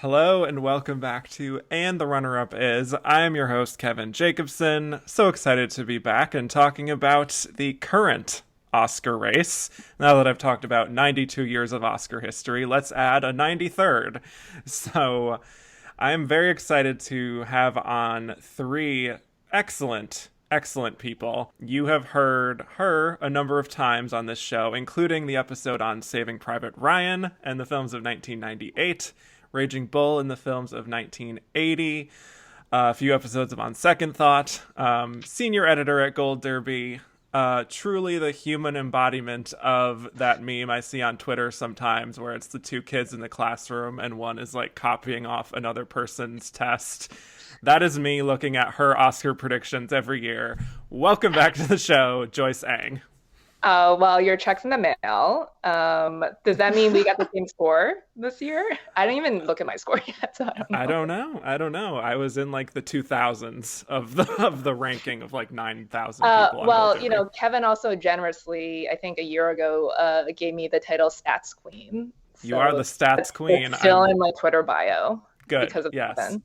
Hello and welcome back to And the Runner-Up Is. I am your host, Kevin Jacobson. So excited to be back and talking about the current Oscar race. Now that I've talked about 92 years of Oscar history, let's add a 93rd. So I am very excited to have on three excellent people. You have heard her a number of times on this show, including the episode on Saving Private Ryan and the films of 1998. Raging Bull in the films of 1980, a few episodes of On Second Thought, senior editor at Gold Derby, truly the human embodiment of that meme I see on Twitter sometimes where it's the two kids in the classroom and one is like copying off another person's test. That is me looking at her Oscar predictions every year. Welcome back to the show, Joyce Ang. Oh, well, your check's in the mail. Does that mean we got the same score this year? I don't even look at my score yet, so I don't know. I don't know. I was in like the 2000s of the ranking of like 9,000 people. Well, Kevin also generously, I think a year ago, gave me the title Stats Queen. You are the Stats Queen. It's still in my Twitter bio. Good. Because of yes. Kevin.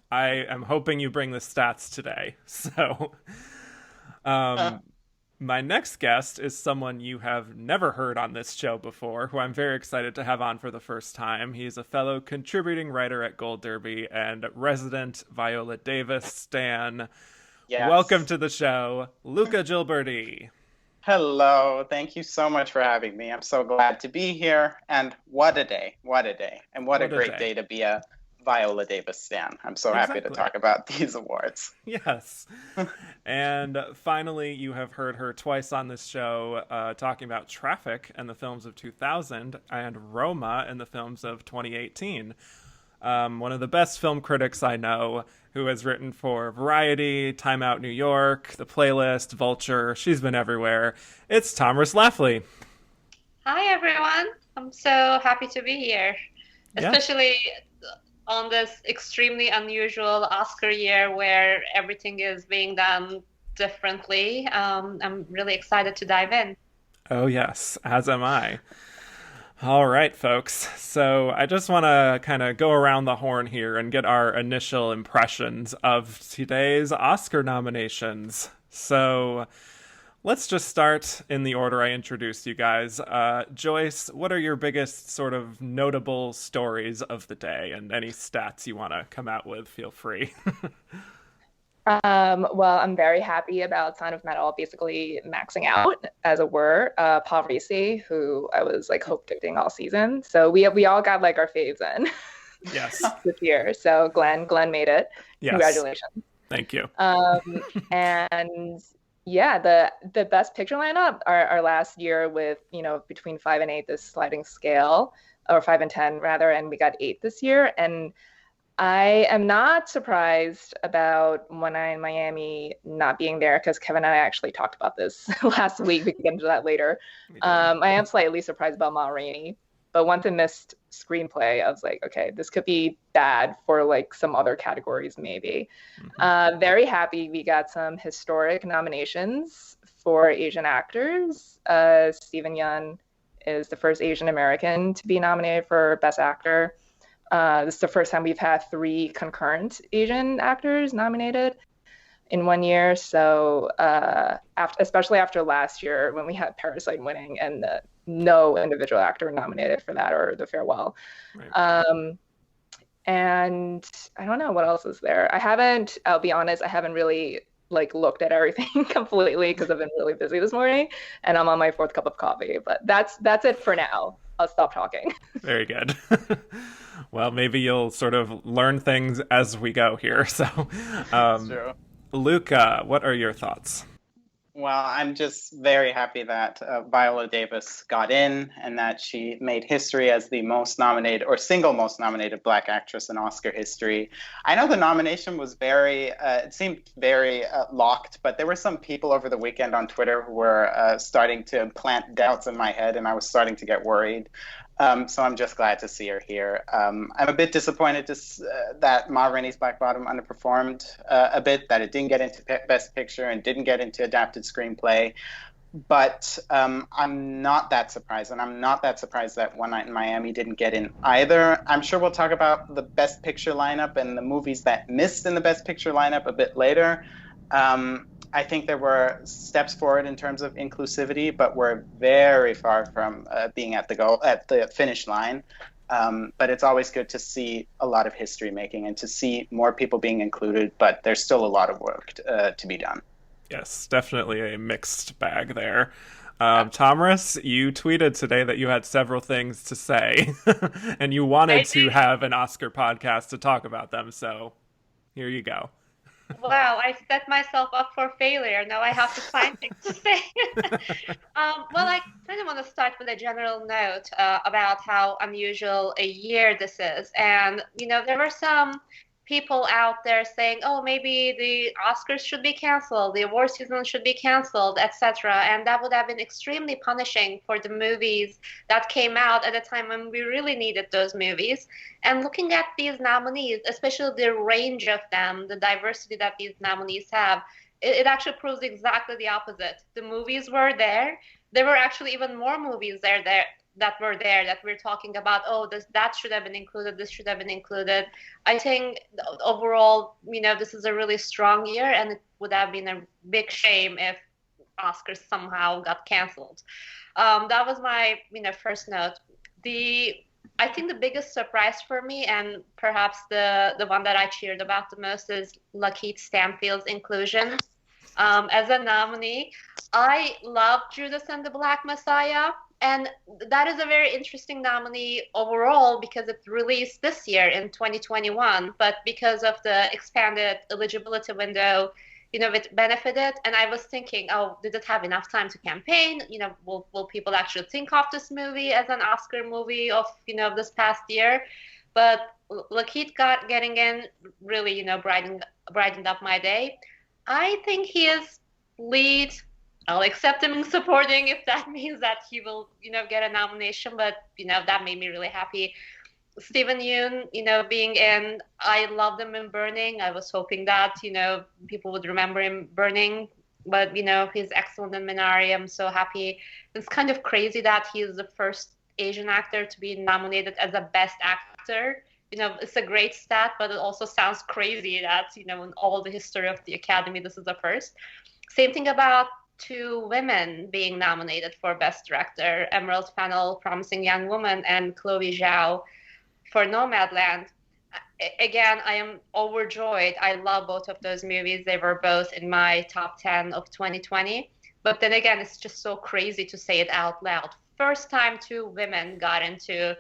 I am hoping you bring the stats today. So, my next guest is someone you have never heard on this show before, who I'm very excited to have on for the first time. He's a fellow contributing writer at Gold Derby and resident Viola Davis stan. Yes. Welcome to the show, Luca Giliberti. Hello. Thank you so much for having me. I'm so glad to be here. And what a day. What a day. And what a great day to be a Viola Davis stan. I'm so happy to talk about these awards. Yes. And finally, you have heard her twice on this show talking about Traffic and the films of 2000 and Roma and the films of 2018. One of the best film critics I know, who has written for Variety, Time Out New York, The Playlist, Vulture. She's been everywhere. It's Tomris Laffly. Hi, everyone. I'm so happy to be here, especially on this extremely unusual Oscar year where everything is being done differently. I'm really excited to dive in. Oh, yes, as am I. All right, folks. So I just want to kind of go around the horn here and get our initial impressions of today's Oscar nominations. So let's just start in the order I introduced you guys. Joyce, what are your biggest sort of notable stories of the day? And any stats you want to come out with, feel free. Well, I'm very happy about Sound of Metal basically maxing out, as it were. Paul Raci, who I was like hope predicting all season. So we all got like our faves in. Yes. This year. So Glenn made it. Yes. Congratulations. Thank you. And yeah, the best picture lineup our last year with, between 5 and 8, this sliding scale, or 5 and 10 rather, and we got 8 this year. And I am not surprised about One Eye in Miami not being there, because Kevin and I actually talked about this last week. We can get into that later. I am slightly surprised about Ma Rainey, but once it missed screenplay, I was like, okay, this could be bad for like some other categories maybe. Mm-hmm. Very happy we got some historic nominations for Asian actors. Steven Yeun is the first Asian American to be nominated for Best Actor. This is the first time we've had 3 concurrent Asian actors nominated in one year. So especially after last year when we had Parasite winning and no individual actor nominated for that, or The Farewell. Right. And I don't know what else is there. I'll be honest, I haven't really like looked at everything completely because I've been really busy this morning and I'm on my 4th cup of coffee, but that's it for now. I'll stop talking. Very good. Well, maybe you'll sort of learn things as we go here. So, True. Luca, what are your thoughts? Well, I'm just very happy that Viola Davis got in and that she made history as the most nominated or single most nominated Black actress in Oscar history. I know the nomination was it seemed very locked, but there were some people over the weekend on Twitter who were starting to plant doubts in my head, and I was starting to get worried. So I'm just glad to see her here. I'm a bit disappointed that Ma Rainey's Black Bottom underperformed a bit, that it didn't get into Best Picture and didn't get into Adapted Screenplay. But I'm not that surprised, and I'm not that surprised that One Night in Miami didn't get in either. I'm sure we'll talk about the Best Picture lineup and the movies that missed in the Best Picture lineup a bit later. I think there were steps forward in terms of inclusivity, but we're very far from being at the finish line. But it's always good to see a lot of history making and to see more people being included. But there's still a lot of work to be done. Yes, definitely a mixed bag there. Tomris, you tweeted today that you had several things to say and you wanted to have an Oscar podcast to talk about them. So here you go. Wow, I set myself up for failure. Now I have to find things to say. Well, I kind of want to start with a general note about how unusual a year this is. And, there were some people out there saying, oh, maybe the Oscars should be canceled, the award season should be canceled, etc. And that would have been extremely punishing for the movies that came out at a time when we really needed those movies. And looking at these nominees, especially the range of them, the diversity that these nominees have, it actually proves exactly the opposite. The movies were there. There were actually even more movies that we're talking about, oh, that should have been included, this should have been included. I think overall, this is a really strong year, and it would have been a big shame if Oscars somehow got canceled. That was my first note. I think the biggest surprise for me, and perhaps the one that I cheered about the most, is Lakeith Stanfield's inclusion as a nominee. I love Judas and the Black Messiah. And that is a very interesting nominee overall because it released this year in 2021, but because of the expanded eligibility window, it benefited. And I was thinking, oh, did it have enough time to campaign? Will people actually think of this movie as an Oscar movie of, this past year? But Lakeith getting in really, brightened up my day. I think he is lead. I'll accept him in supporting if that means that he will, get a nomination. But, that made me really happy. Steven Yeun, being in, I loved him in Burning. I was hoping that, people would remember him Burning. But, he's excellent in Minari. I'm so happy. It's kind of crazy that he's the first Asian actor to be nominated as a Best Actor. It's a great stat, but it also sounds crazy that, in all the history of the Academy, this is the first. Same thing about two women being nominated for Best Director, Emerald Fennell, Promising Young Woman, and Chloe Zhao for Nomadland. Again, I am overjoyed. I love both of those movies. They were both in my top 10 of 2020. But then again, it's just so crazy to say it out loud. First time two women got into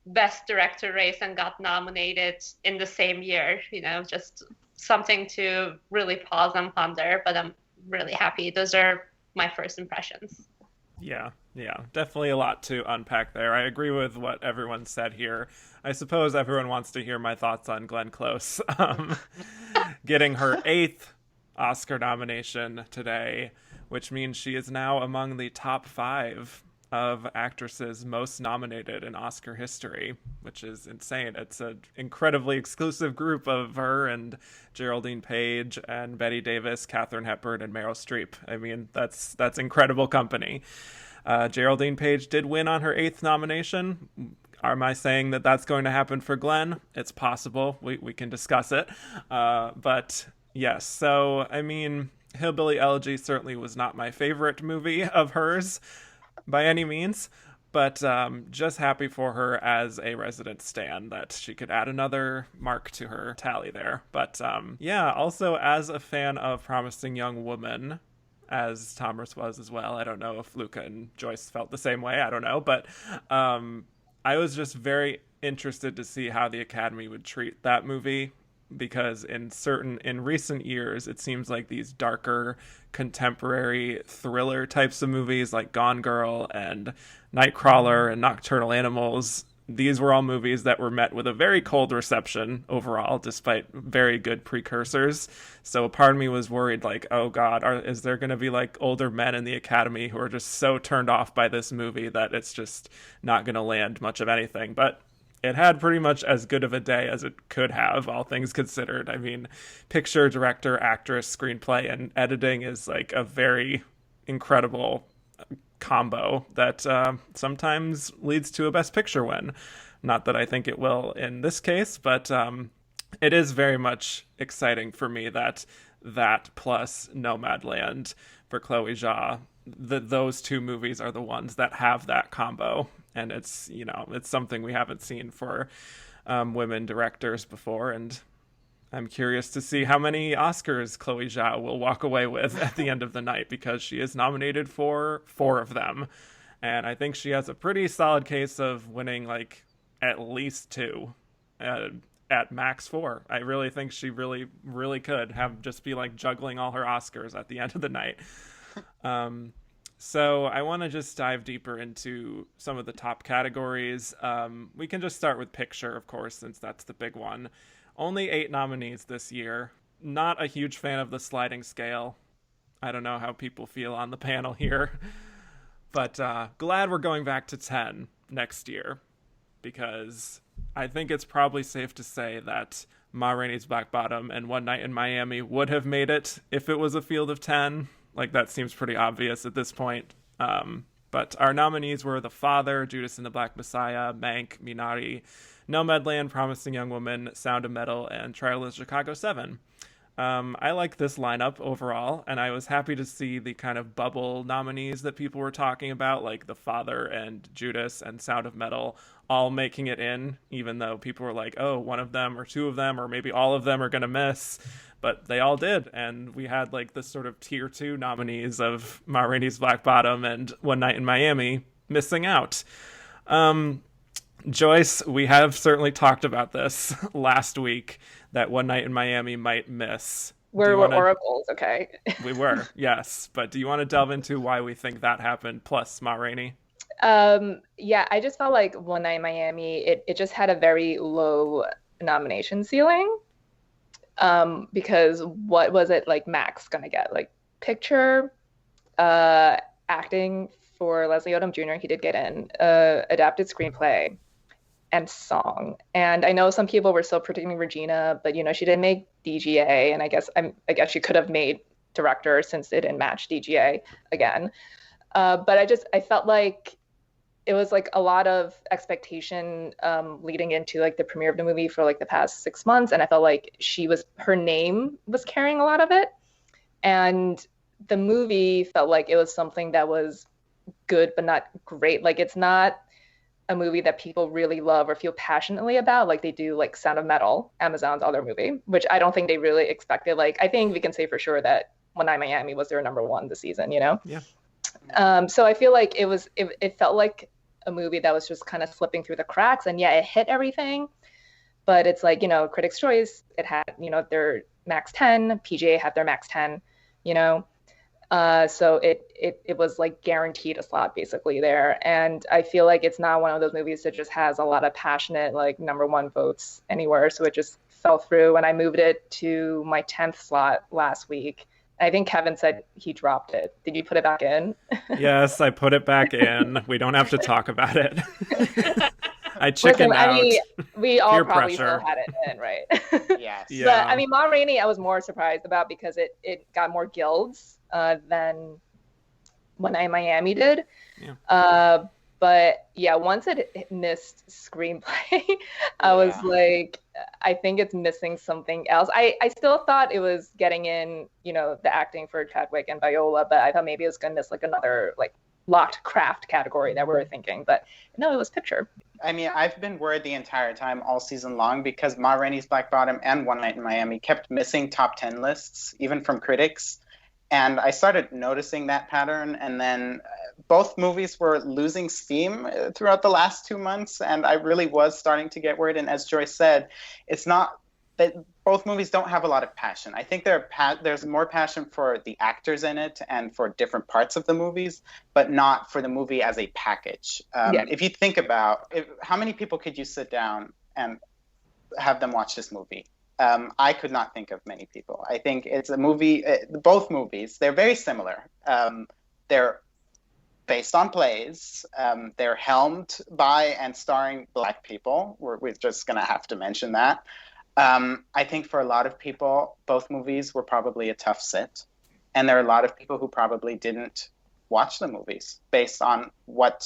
Best Director race and got nominated in the same year. Just something to really pause and ponder. But I'm really happy. Those are my first impressions. Yeah, definitely a lot to unpack there. I agree with what everyone said here. I suppose everyone wants to hear my thoughts on Glenn Close getting her 8th Oscar nomination today, which means she is now among the top 5 of actresses most nominated in Oscar history, which is insane. It's an incredibly exclusive group of her and Geraldine Page and Bette Davis, Katharine Hepburn, and Meryl Streep. I mean, that's incredible company. Geraldine Page did win on her 8th nomination. Am I saying that that's going to happen for Glenn? It's possible. We can discuss it. But yes, so, I mean, Hillbilly Elegy certainly was not my favorite movie of hers by any means, but just happy for her as a resident stan that she could add another mark to her tally there. But also as a fan of Promising Young Woman, as Tomris was as well. I don't know if Luca and Joyce felt the same way. I don't know, but I was just very interested to see how the Academy would treat that movie, because in recent years, it seems like these darker contemporary thriller types of movies like Gone Girl and Nightcrawler and Nocturnal Animals, these were all movies that were met with a very cold reception overall, despite very good precursors. So a part of me was worried, like, oh God, is there going to be like older men in the Academy who are just so turned off by this movie that it's just not going to land much of anything? But it had pretty much as good of a day as it could have, all things considered. I mean, picture, director, actress, screenplay, and editing is like a very incredible combo that sometimes leads to a Best Picture win. Not that I think it will in this case, but it is very much exciting for me that plus Nomadland for Chloe Zhao, those two movies are the ones that have that combo. And it's, it's something we haven't seen for women directors before. And I'm curious to see how many Oscars Chloe Zhao will walk away with at the end of the night, because she is nominated for 4 of them. And I think she has a pretty solid case of winning like at least 2, at max 4. I really think she really, really could just be like juggling all her Oscars at the end of the night. So I want to just dive deeper into some of the top categories. We can just start with picture, of course, since that's the big one. Only 8 nominees this year. Not a huge fan of the sliding scale. I don't know how people feel on the panel here. But glad we're going back to 10 next year, because I think it's probably safe to say that Ma Rainey's Black Bottom and One Night in Miami would have made it if it was a field of 10. Like, that seems pretty obvious at this point. But our nominees were The Father, Judas and the Black Messiah, Mank, Minari, Nomadland, Promising Young Woman, Sound of Metal, and Trial of Chicago 7. I like this lineup overall, and I was happy to see the kind of bubble nominees that people were talking about, like The Father and Judas and Sound of Metal, all making it in, even though people were like, oh, one of them or 2 of them or maybe all of them are going to miss. But they all did, and we had like this sort of tier 2 nominees of Ma Rainey's Black Bottom and One Night in Miami missing out. Joyce, we have certainly talked about this last week, that One Night in Miami might miss. We're oracles, okay? We were, yes. But do you want to delve into why we think that happened, plus Ma Rainey? Yeah, I just felt like One Night in Miami, it just had a very low nomination ceiling. Because what was it like Max gonna get? Like picture, acting for Leslie Odom Jr., he did get in, adapted screenplay, and song. And I know some people were still predicting Regina, but she didn't make DGA, and I guess she could have made director since it didn't match DGA again. But I felt like it was like a lot of expectation leading into like the premiere of the movie for like the past 6 months, and I felt like her name was carrying a lot of it, and the movie felt like it was something that was good but not great. Like, it's not a movie that people really love or feel passionately about like they do like Sound of Metal, Amazon's other movie, which I don't think they really expected. Like, I think we can say for sure that One Night in Miami was their number 1 this season, Yeah. So I feel like it felt like a movie that was just kind of slipping through the cracks, and yeah, it hit everything, but it's like, Critics' Choice, it had, their max 10, PGA had their max 10, so it was like guaranteed a slot basically there. And I feel like it's not one of those movies that just has a lot of passionate like number 1 votes anywhere, so it just fell through, and I moved it to my 10th slot last week. I think Kevin said he dropped it. Did you put it back in? Yes, I put it back in. We don't have to talk about it. I chickened out. I mean, we all probably still had it in, right? Yes. Yeah. But I mean, Ma Rainey, I was more surprised about because it got more guilds than One Night in Miami did. Yeah. But yeah, once it missed screenplay, I was like, I think it's missing something else. I still thought it was getting in, the acting for Chadwick and Viola, but I thought maybe it was going to miss like another like locked craft category that we were thinking. But no, it was picture. I mean, I've been worried the entire time, all season long, because Ma Rainey's Black Bottom and One Night in Miami kept missing top 10 lists, even from critics. And I started noticing that pattern, and then both movies were losing steam throughout the last 2 months, and I really was starting to get worried. And as Joyce said, it's not that both movies don't have a lot of passion. I think there's more passion for the actors in it and for different parts of the movies, but not for the movie as a package. If you think about how many people could you sit down and have them watch this movie? I could not think of many people. I think it's a movie, both movies, they're very similar. They're based on plays. They're helmed by and starring Black people. We're just going to have to mention that. I think for a lot of people, both movies were probably a tough sit. And there are a lot of people who probably didn't watch the movies based on what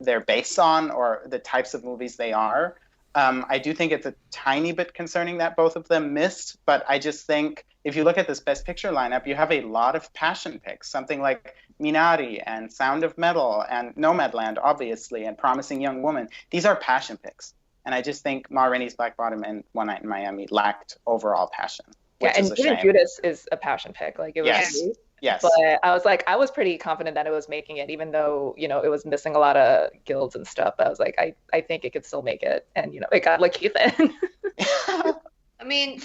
they're based on or the types of movies they are. I do think it's a tiny bit concerning that both of them missed, but I just think if you look at this Best Picture lineup, you have a lot of passion picks, something like Minari and Sound of Metal and Nomadland, obviously, and Promising Young Woman. These are passion picks. And I just think Ma Rainey's Black Bottom and One Night in Miami lacked overall passion. Yeah, and even Judas is a passion pick. Like, it was yes. Yes. But I was pretty confident that it was making it, even though, it was missing a lot of guilds and stuff. I was like, I think it could still make it. And, it got like Ethan. I mean,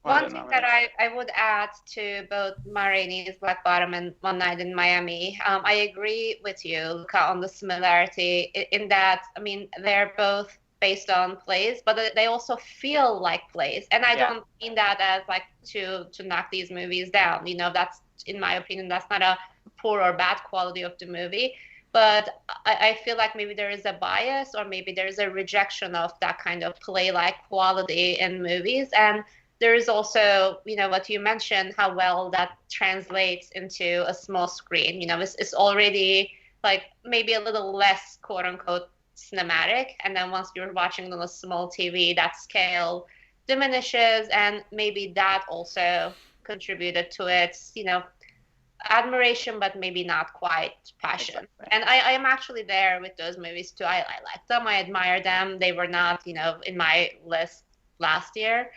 one thing that I would add to both Ma Rainey's Black Bottom and One Night in Miami, I agree with you, Luca, on the similarity in that, I mean, they're both based on plays, but they also feel like plays. And I don't mean that as like to knock these movies down. That's, in my opinion, that's not a poor or bad quality of the movie. But I feel like maybe there is a bias or maybe there is a rejection of that kind of play-like quality in movies. And there is also, what you mentioned, how well that translates into a small screen. It's already like maybe a little less, quote unquote, cinematic. And then once you're watching on a small TV, that scale diminishes. And maybe that also contributed to its, admiration, but maybe not quite passion. Exactly. And I am actually there with those movies too. I like them. I admire them. They were not, in my list last year.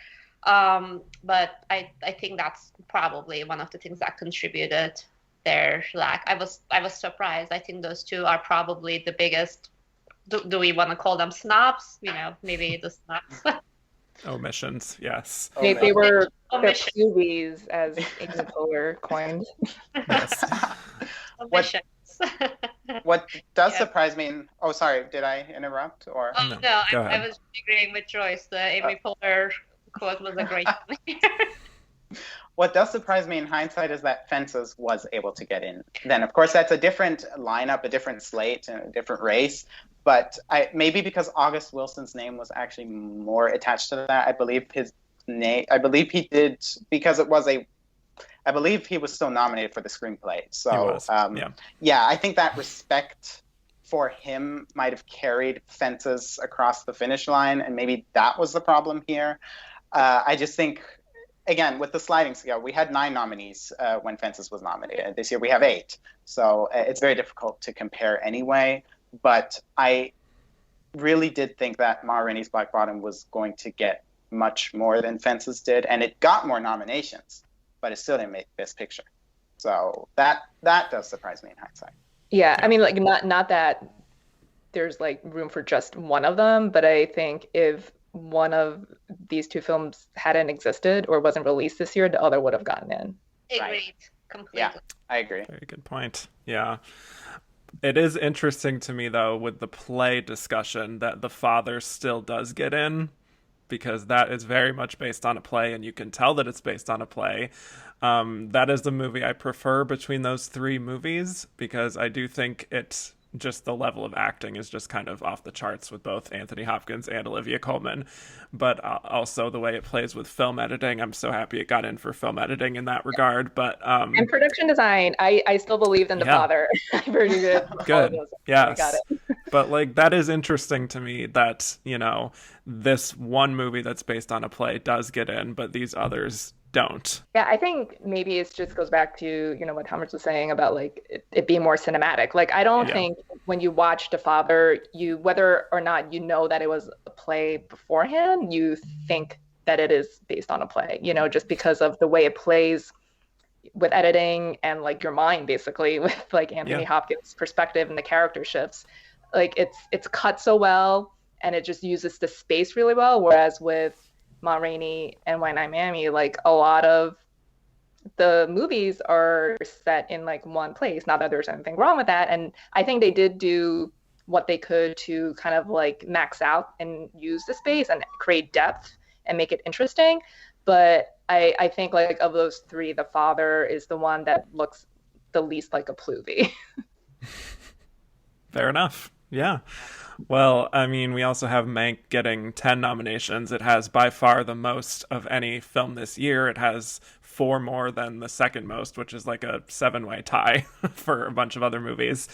But I think that's probably one of the things that contributed their lack. I was surprised. I think those two are probably the biggest. Do we want to call them snobs? Maybe the snobs. Omissions, yes. They were movies, as Amy Poehler coined. Yes. Omissions. What does surprise me, sorry, did I interrupt? Or No, I was agreeing with Joyce. The Amy Poehler quote was a great one. What does surprise me in hindsight is that Fences was able to get in. Then, of course, that's a different lineup, a different slate, and a different race. But maybe because August Wilson's name was actually more attached to that. I believe he did, because it was I believe he was still nominated for the screenplay. So, I think that respect for him might have carried Fences across the finish line, and maybe that was the problem here. I just think, again, with the sliding scale, we had 9 nominees when Fences was nominated. This year we have 8. So it's very difficult to compare anyway. But I really did think that Ma Rainey's Black Bottom was going to get much more than Fences did. And it got more nominations, but it still didn't make Best Picture. So that does surprise me in hindsight. Yeah, I mean, like, not that there's like room for just one of them, but I think if one of these two films hadn't existed or wasn't released this year, the other would have gotten in. Agreed. Completely. Yeah, I agree. Very good point. Yeah. It is interesting to me, though, with the play discussion, that The Father still does get in, because that is very much based on a play, and you can tell that it's based on a play. That is the movie I prefer between those 3 movies, because I do think it's just the level of acting is just kind of off the charts with both Anthony Hopkins and Olivia Colman, but also the way it plays with film editing. I'm so happy it got in for film editing in that regard. But and production design, I still believed in The Father. Pretty good. Good. Yes. Got it. But like, that is interesting to me that, this one movie that's based on a play does get in, but these others don't. Yeah, I think maybe it just goes back to, what Tomris was saying about like it being more cinematic. Like, I don't think when you watch The Father, whether or not you know that it was a play beforehand, you think that it is based on a play, just because of the way it plays with editing and like your mind, basically, with like Anthony Hopkins' perspective and the character shifts. Like, it's cut so well, and it just uses the space really well. Whereas with Ma Rainey and One Night in Miami, like, a lot of the movies are set in like one place. Not that there's anything wrong with that. And I think they did do what they could to kind of like max out and use the space and create depth and make it interesting. But I think like of those 3, The Father is the one that looks the least like a Pluvy. Fair enough. Yeah. Well, I mean, we also have Mank getting 10 nominations. It has by far the most of any film this year. It has four more than the second most, which is like a seven-way tie for a bunch of other movies.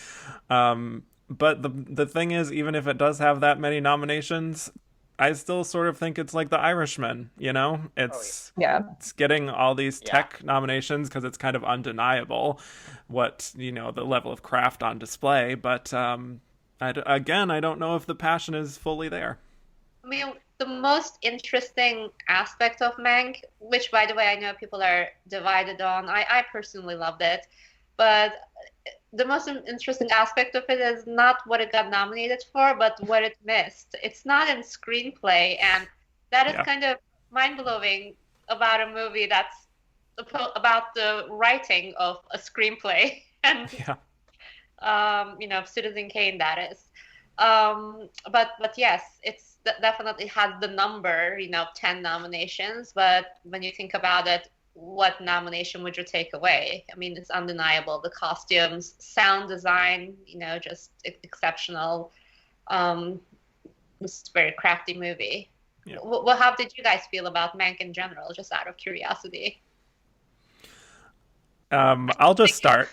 But the thing is, even if it does have that many nominations, I still sort of think it's like The Irishman, you know? Oh Yeah. It's getting all these yeah. tech nominations because it's kind of undeniable what, the level of craft on display, but again, I don't know if the passion is fully there. I mean, the most interesting aspect of Mank, which by the way, I know people are divided on, I personally loved it, but the most interesting aspect of it is not what it got nominated for, but what it missed. It's not in screenplay, and that is Yeah. kind of mind-blowing about a movie that's about the writing of a screenplay and Yeah. Citizen Kane, that is. But yes, it's definitely has the number, 10 nominations. But when you think about it, what nomination would you take away? I mean, it's undeniable. The costumes, sound design, just exceptional. It's a very crafty movie. Yeah. Well, how did you guys feel about Mank in general, just out of curiosity? I'll just start.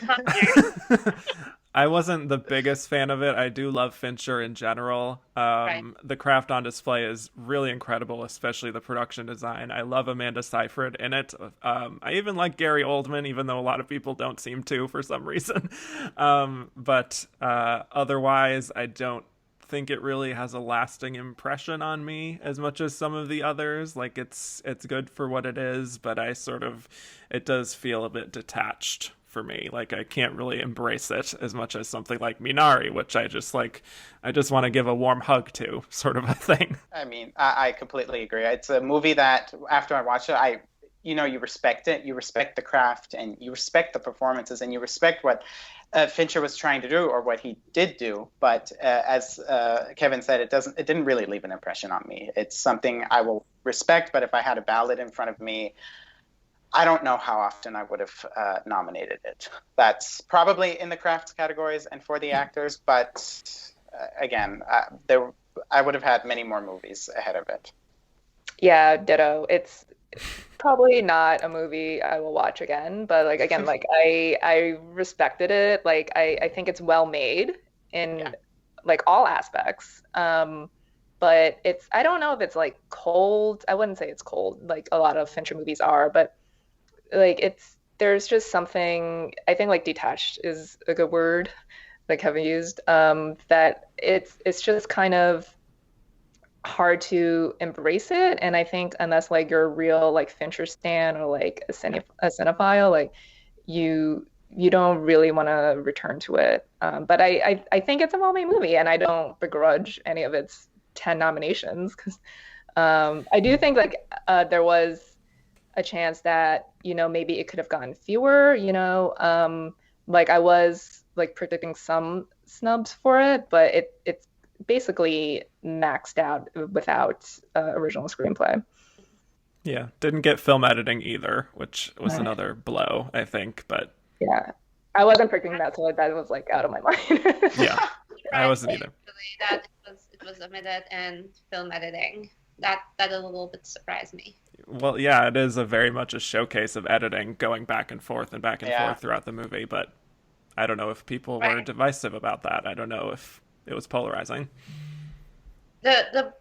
I wasn't the biggest fan of it. I do love Fincher in general. Right. The craft on display is really incredible, especially the production design. I love Amanda Seyfried in it. I even like Gary Oldman, even though a lot of people don't seem to for some reason. But otherwise, I don't think it really has a lasting impression on me as much as some of the others. Like it's good for what it is, but it does feel a bit detached for me. Like I can't really embrace it as much as something like Minari, which I just want to give a warm hug to, sort of a thing. I mean, I completely agree. It's a movie that after I watch it, you respect it, you respect the craft, and you respect the performances, and you respect what Fincher was trying to do or what he did do. But as Kevin said, it didn't really leave an impression on me. It's something I will respect, but if I had a ballot in front of me, I don't know how often I would have nominated it. That's probably in the crafts categories and for the actors, but again, I would have had many more movies ahead of it. Yeah, ditto. It's probably not a movie I will watch again, but like again, like I respected it. Like I think it's well made in Yeah. like all aspects. But I don't know if it's like cold. I wouldn't say it's cold, like a lot of Fincher movies are, but like there's just something, I think like detached is a good word like Kevin used, that it's just kind of hard to embrace it. And I think unless like you're a real like Fincher stan or like a cinephile, like you don't really want to return to it. But I think it's a well-made movie, and I don't begrudge any of its 10 nominations because I do think like there was a chance that maybe it could have gotten fewer. Like I was like predicting some snubs for it, but it's basically maxed out without original screenplay. Yeah, didn't get film editing either, which was Right. another blow, I think. But Yeah, I wasn't predicting that, so that was like out of my mind. yeah, I wasn't either. Actually, that it was omitted in film editing. That a little bit surprised me. Well, yeah, it is a very much a showcase of editing going back and forth and back and Yeah. forth throughout the movie, but I don't know if people were Right. divisive about that. I don't know if it was polarizing. The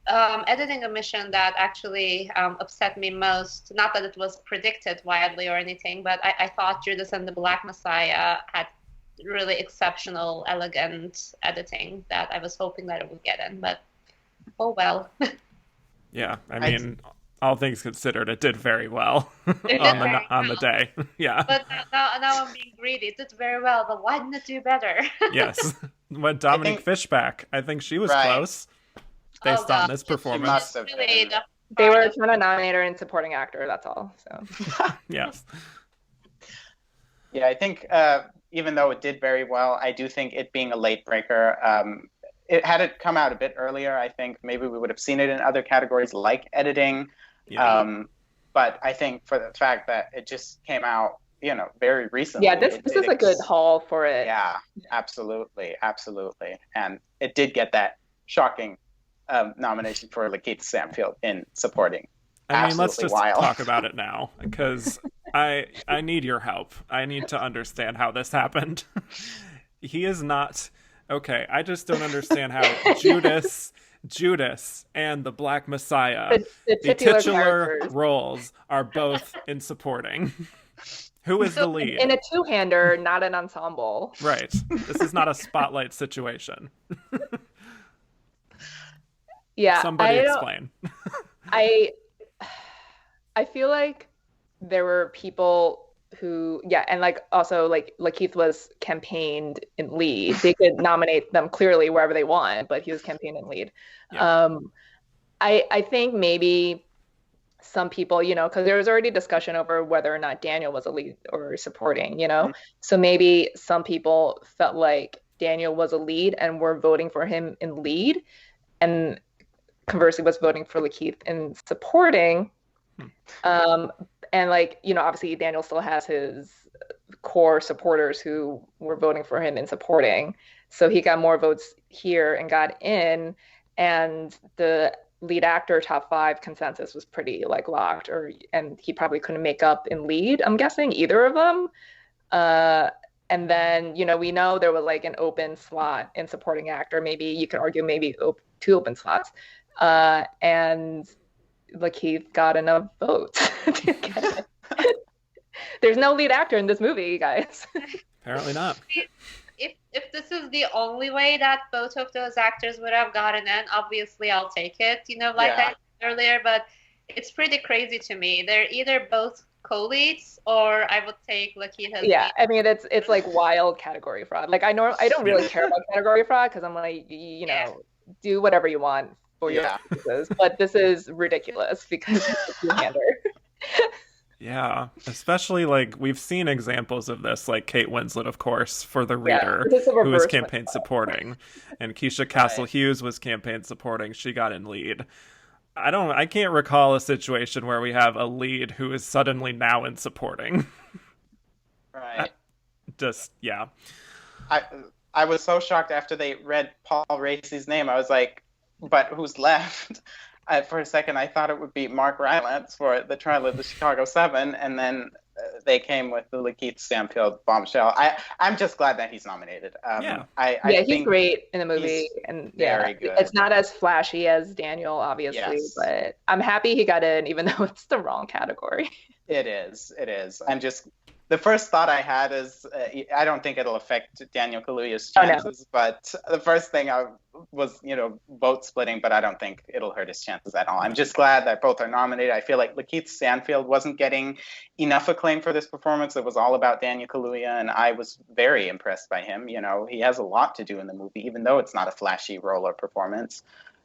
editing omission that actually upset me most, not that it was predicted widely or anything, but I thought Judas and the Black Messiah had really exceptional, elegant editing that I was hoping that it would get in, but oh well. Yeah, I I- mean, all things considered, it did very well It on did very the well. day. Yeah. But now I'm being greedy. It did very well, but why didn't it do better? Yes. When Dominic think- Fishback, I think she was Right. close based Oh, on God. this She performance. must have Really, been. They were trying to nominate her in supporting actor, that's all. So Yes. Yeah, I think even though it did very well, I do think it being a late breaker, had it come out a bit earlier, I think maybe we would have seen it in other categories like editing. Yeah. But I think for the fact that it just came out very recently. Yeah, this is a good haul for it. Yeah, absolutely. And it did get that shocking nomination for Lakeith Stanfield in supporting. I mean, let's just wild. talk about it now, because I need your help. I need to understand how this happened. He is not... Okay, I just don't understand how Judas and the Black Messiah, the titular roles, are both in supporting. Who is the lead? In a two-hander, not an ensemble. Right. This is not a spotlight situation. Yeah. Somebody explain. I feel like there were people who, and like also like Lakeith was campaigned in lead. They could nominate them clearly wherever they want, but he was campaigned in lead. Yeah. I think maybe some people, because there was already discussion over whether or not Daniel was a lead or supporting, Mm-hmm. So maybe some people felt like Daniel was a lead and were voting for him in lead, and conversely was voting for Lakeith in supporting. And like, obviously Daniel still has his core supporters who were voting for him in supporting. So he got more votes here and got in, and the lead actor top 5 consensus was pretty like locked, and he probably couldn't make up in lead, I'm guessing, either of them. And then, we know there was like an open slot in supporting actor. Maybe you could argue maybe 2 open slots. And Lakeith got enough votes to get it. There's no lead actor in this movie, you guys. Apparently not. If this is the only way that both of those actors would have gotten in, obviously I'll take it, I said earlier, but it's pretty crazy to me. They're either both co-leads, or I would take Lakeith as lead. I mean, it's like wild category fraud. Like I don't really care about category fraud, because I'm like, do whatever you want for your purposes, but this is ridiculous because it's a two-hander. Yeah, especially like we've seen examples of this, like Kate Winslet, of course, for The Reader, who was campaign supporting, and Keisha Castle Hughes was campaign supporting. She got in lead. I can't recall a situation where we have a lead who is suddenly now in supporting. Right. I was so shocked after they read Paul Racy's name. I was like, but who's left? For a second, I thought it would be Mark Rylance for the trial of the Chicago 7, and then they came with the Lakeith Stanfield bombshell. I'm just glad that he's nominated. I he's great in the movie, and very good. It's not as flashy as Daniel, obviously, but I'm happy he got in, even though it's the wrong category. It is. The first thought I had is, I don't think it'll affect Daniel Kaluuya's chances, but the first thing I was, vote splitting, but I don't think it'll hurt his chances at all. I'm just glad that both are nominated. I feel like Lakeith Stanfield wasn't getting enough acclaim for this performance. It was all about Daniel Kaluuya, and I was very impressed by him. He has a lot to do in the movie, even though it's not a flashy role or performance.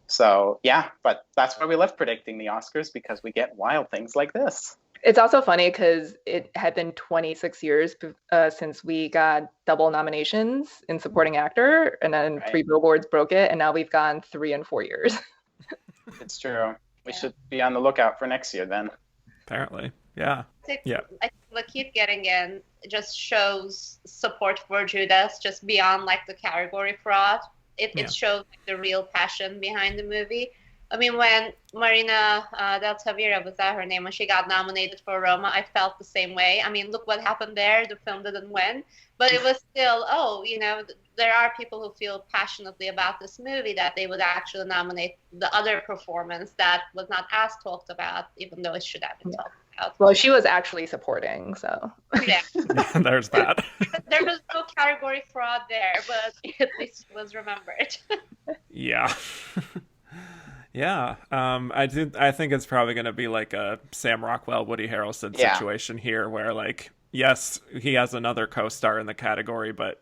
So, but that's why we love predicting the Oscars, because we get wild things like this. It's also funny because it had been 26 years since we got double nominations in supporting actor, and then 3 Billboards broke it, and now we've gone 3 and 4 years. It's true. We should be on the lookout for next year then. Apparently, yeah. I think Lakeith getting in just shows support for Judas, just beyond like the category fraud. It shows like, the real passion behind the movie. I mean, when Marina Del Tavira, was that her name, when she got nominated for Roma, I felt the same way. I mean, look what happened there. The film didn't win. But it was still, there are people who feel passionately about this movie that they would actually nominate the other performance that was not as talked about, even though it should have been talked about. Well, she was actually supporting, so. Yeah. There's that. There was no category fraud there, but at least it was remembered. Yeah. Yeah, I think it's probably going to be like a Sam Rockwell, Woody Harrelson situation here, where like, yes, he has another co-star in the category, but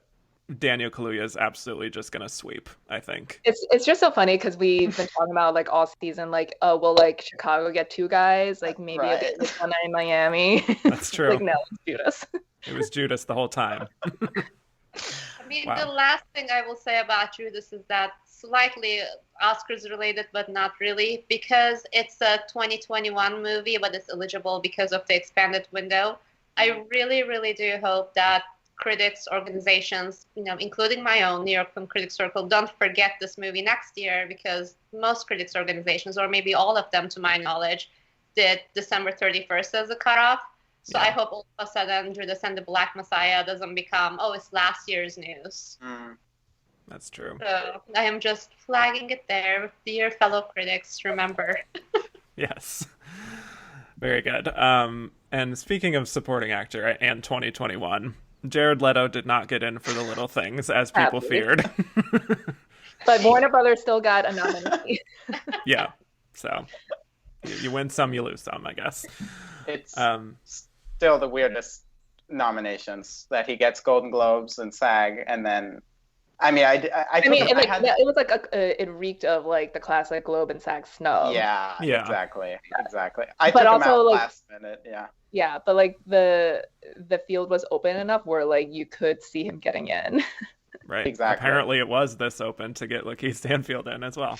Daniel Kaluuya is absolutely just going to sweep, I think. It's just so funny because we've been talking about like all season, like, oh, will like Chicago get 2 guys? Like maybe it'll get this one in Miami. That's true. Like, no, it's Judas. It was Judas the whole time. I mean, the last thing I will say about Judas is that slightly Oscars related, but not really, because it's a 2021 movie, but it's eligible because of the expanded window. I really, really do hope that critics organizations, including my own New York Film Critics Circle, don't forget this movie next year, because most critics organizations, or maybe all of them to my knowledge, did December 31st as a cutoff. So I hope all of a sudden Judas and the Black Messiah doesn't become, it's last year's news. That's true. So I am just flagging it there. Dear fellow critics, remember. Yes. Very good. And speaking of supporting actor and 2021, Jared Leto did not get in for The Little Things, as people feared. But Warner Brothers still got a nominee. Yeah. So you win some, you lose some, I guess. It's still the weirdest nominations that he gets Golden Globes and SAG, and then it was like it reeked of like the classic Globe and SAG snub. Yeah. Exactly. I but took also him out like last minute. Yeah. Yeah, but like the field was open enough where like you could see him getting in. Right. Exactly. Apparently it was this open to get Lakeith Stanfield in as well.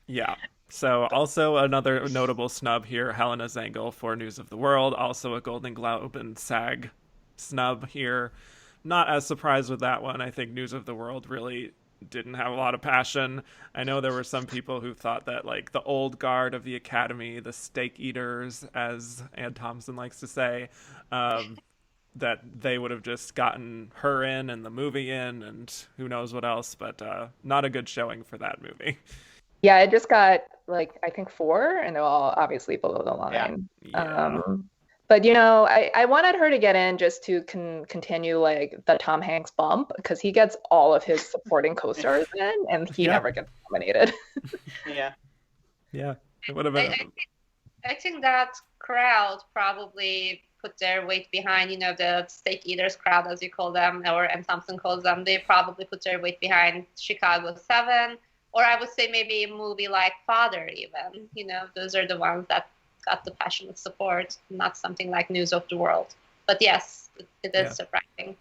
Yeah. So also another notable snub here, Helena Zengel for News of the World, also a Golden Globe and SAG snub here. Not as surprised with that one. I think News of the World really didn't have a lot of passion. I know there were some people who thought that like the old guard of the Academy, the steak eaters, as Ann Thompson likes to say, that they would have just gotten her in and the movie in and who knows what else, but not a good showing for that movie. Yeah, it just got like I think 4, and they're all obviously below the line. Yeah. But I wanted her to get in just to continue like the Tom Hanks bump, because he gets all of his supporting co-stars in, and he never gets nominated. Yeah, it would have been. I think that crowd probably put their weight behind, the steak eaters crowd, as you call them, or Ann Thompson calls them. They probably put their weight behind Chicago 7, or I would say maybe a movie like Father even. Those are the ones that got the passionate support, not something like News of the World. But yes, it is surprising.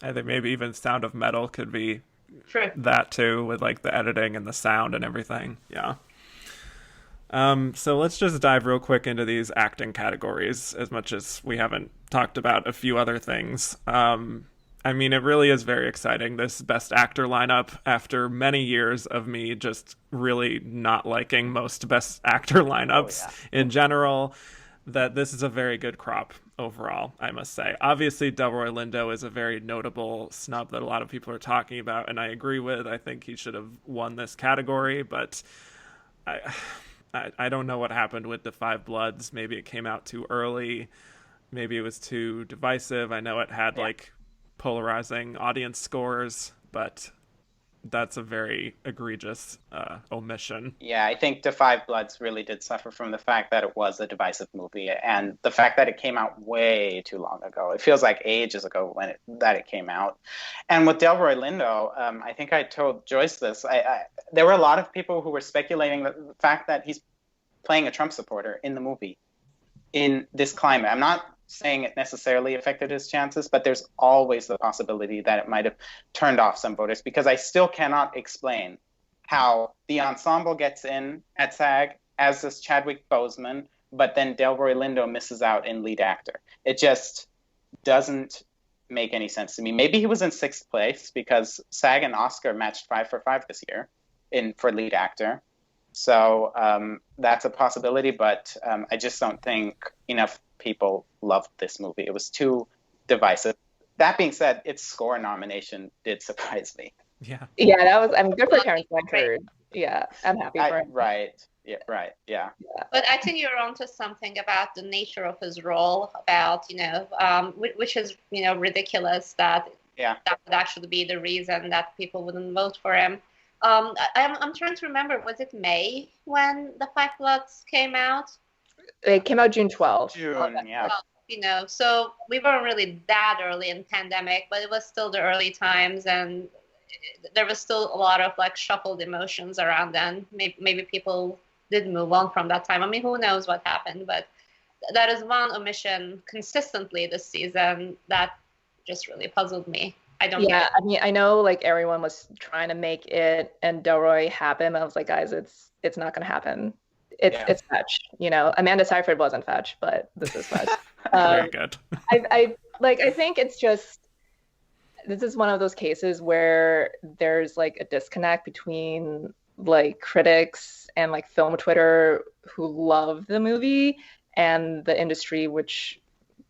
I think maybe even Sound of Metal could be True. That too, with like the editing and the sound and everything. Yeah. So let's just dive real quick into these acting categories, as much as we haven't talked about a few other things. It really is very exciting, this Best Actor lineup, after many years of me just really not liking most Best Actor lineups in general, that this is a very good crop overall, I must say. Obviously, Delroy Lindo is a very notable snub that a lot of people are talking about, and I agree with. I think he should have won this category, but I don't know what happened with The Five Bloods. Maybe it came out too early. Maybe it was too divisive. I know it had like polarizing audience scores, but that's a very egregious omission. Yeah, I think The Five Bloods really did suffer from the fact that it was a divisive movie, and the fact that it came out way too long ago. It feels like ages ago that it came out. And with Delroy Lindo, I think I told Joyce this. There were a lot of people who were speculating the fact that he's playing a Trump supporter in the movie in this climate. I'm not saying it necessarily affected his chances, but there's always the possibility that it might have turned off some voters, because I still cannot explain how the ensemble gets in at SAG, as does Chadwick Boseman, but then Delroy Lindo misses out in lead actor. It just doesn't make any sense to me. Maybe he was in 6th place because SAG and Oscar matched 5 for 5 this year for lead actor. So that's a possibility, but I just don't think enough people loved this movie. It was too divisive. That being said, its score nomination did surprise me. Yeah, that was, good for Terrence Blanchard. Yeah, I'm happy for him. Right. Yeah, right. Yeah. But I think you're onto something about the nature of his role, about, which is, ridiculous that that would actually be the reason that people wouldn't vote for him. I'm trying to remember, was it May when The Five Bloods came out? It came out June 12th. So we weren't really that early in pandemic, but it was still the early times, and there was still a lot of like shuffled emotions around then. Maybe people did move on from that time. Who knows what happened, but that is one omission consistently this season that just really puzzled me. I don't get it. I know like everyone was trying to make it and Delroy happen. I was like, guys, it's not going to happen. it's fetch. Amanda Seyfried wasn't fetch, but this is fetch. Very good. I think it's just, this is one of those cases where there's like a disconnect between like critics and like film Twitter who love the movie and the industry, which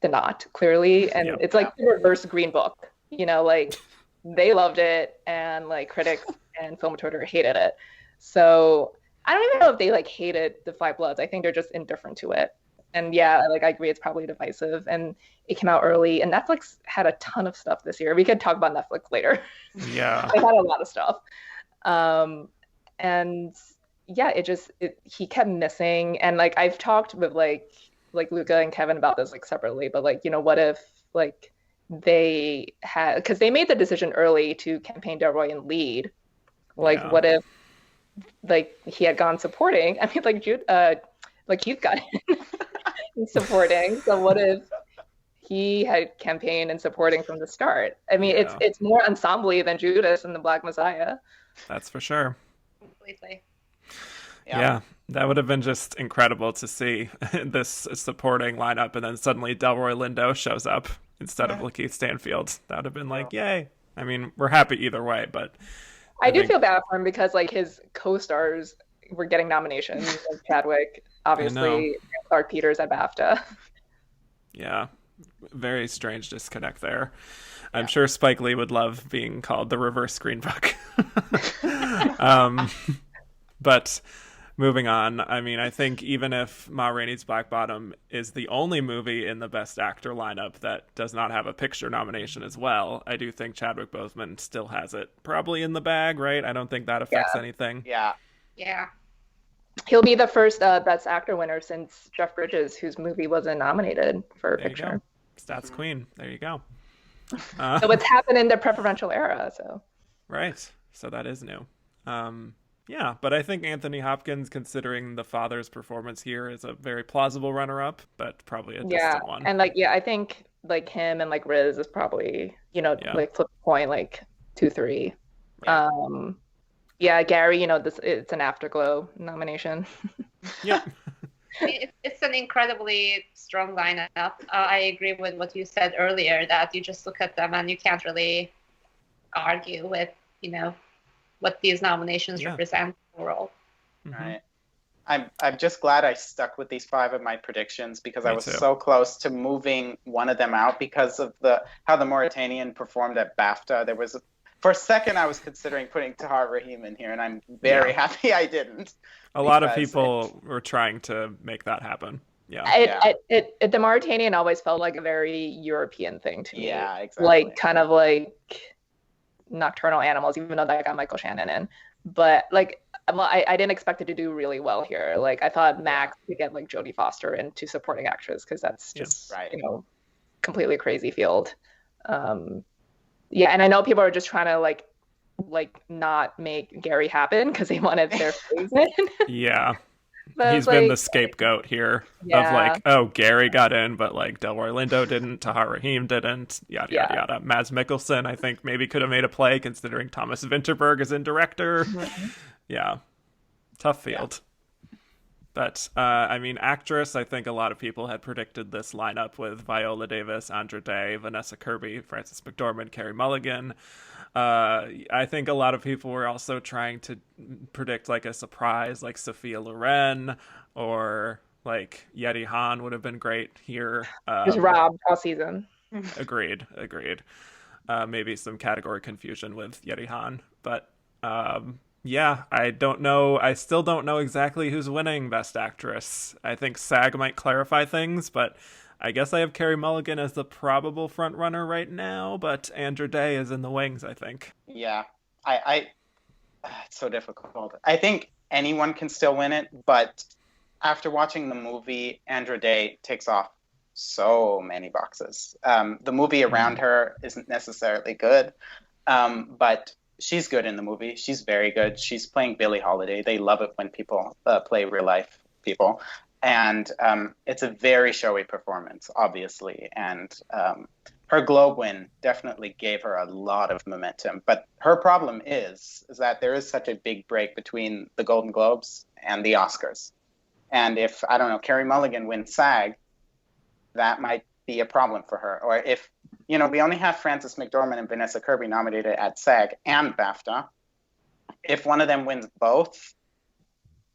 did not, clearly. And it's like the reverse Green Book, like they loved it and like critics and film Twitter hated it. So I don't even know if they like hated The Five Bloods. I think they're just indifferent to it. And I agree, it's probably divisive. And it came out early, and Netflix had a ton of stuff this year. We could talk about Netflix later. Yeah. They had a lot of stuff. He kept missing. And like I've talked with like Luca and Kevin about this like separately, but like, what if like they had, because they made the decision early to campaign Delroy in lead. Like what if like he had gone supporting? I mean, like Jude, like Keith got in supporting. So what if he had campaigned and supporting from the start? I mean, it's more ensemble than Judas and the Black Messiah. That's for sure. Completely. Yeah, that would have been just incredible to see this supporting lineup, and then suddenly Delroy Lindo shows up instead of Lakeith Stanfield. That would have been like, yay. I mean, we're happy either way, but I do feel bad for him because like his co-stars were getting nominations, like Chadwick, obviously, Clark Peters at BAFTA. Yeah, very strange disconnect there. I'm sure Spike Lee would love being called the reverse Green Book. But moving on, I mean, I think even if Ma Rainey's Black Bottom is the only movie in the Best Actor lineup that does not have a picture nomination as well, I do think Chadwick Boseman still has it probably in the bag, right? I don't think that affects anything. Yeah. He'll be the first Best Actor winner since Jeff Bridges, whose movie wasn't nominated for a picture. Stats Queen. There you go. So it's happened in the preferential era. So right. So that is new. Yeah, but I think Anthony Hopkins, considering the father's performance here, is a very plausible runner-up, but probably a distant one. And I think like him and like Riz is probably like flip point like 2-3. Gary, it's an Afterglow nomination. Yeah. It's an incredibly strong lineup. I agree with what you said earlier, that you just look at them and you can't really argue with, what these nominations represent overall. Right. I'm just glad I stuck with these 5 of my predictions, because I was too. so close to moving one of them out because of how the Mauritanian performed at BAFTA. For a second, I was considering putting Tahar Rahim in here, and I'm very happy I didn't. A lot of people were trying to make that happen. Yeah. The Mauritanian always felt like a very European thing to me. Yeah, exactly. Like kind of like Nocturnal Animals, even though that got Michael Shannon in. But like, I didn't expect it to do really well here. Like I thought Max could get like Jodie Foster into supporting actress, because that's just completely crazy field. And I know people are just trying to like not make Gary happen because they wanted their face in. Yeah. But he's been the scapegoat here of like, oh, Gary got in, but like Delroy Lindo didn't, Tahar Rahim didn't, yada, yada, yada. Mads Mikkelsen, I think, maybe could have made a play considering Thomas Vinterberg is in director. Mm-hmm. Yeah. Tough field. But, I mean, actress, I think a lot of people had predicted this lineup with Viola Davis, Andra Day, Vanessa Kirby, Frances McDormand, Carey Mulligan. I think a lot of people were also trying to predict like a surprise, like Sophia Loren, or like Yeti Han would have been great here. Just robbed all season. Agreed. Maybe some category confusion with Yeti Han, but I don't know. I still don't know exactly who's winning Best Actress. I think SAG might clarify things, but I guess I have Carey Mulligan as the probable front runner right now, but Andra Day is in the wings, I think. Yeah, it's so difficult. I think anyone can still win it, but after watching the movie, Andra Day takes off so many boxes. The movie around her isn't necessarily good, but she's good in the movie. She's very good. She's playing Billie Holiday. They love it when people play real life people. And it's a very showy performance, obviously. And her Globe win definitely gave her a lot of momentum. But her problem is that there is such a big break between the Golden Globes and the Oscars. And if, I don't know, Carey Mulligan wins SAG, that might be a problem for her. Or if, we only have Frances McDormand and Vanessa Kirby nominated at SAG and BAFTA. If one of them wins both,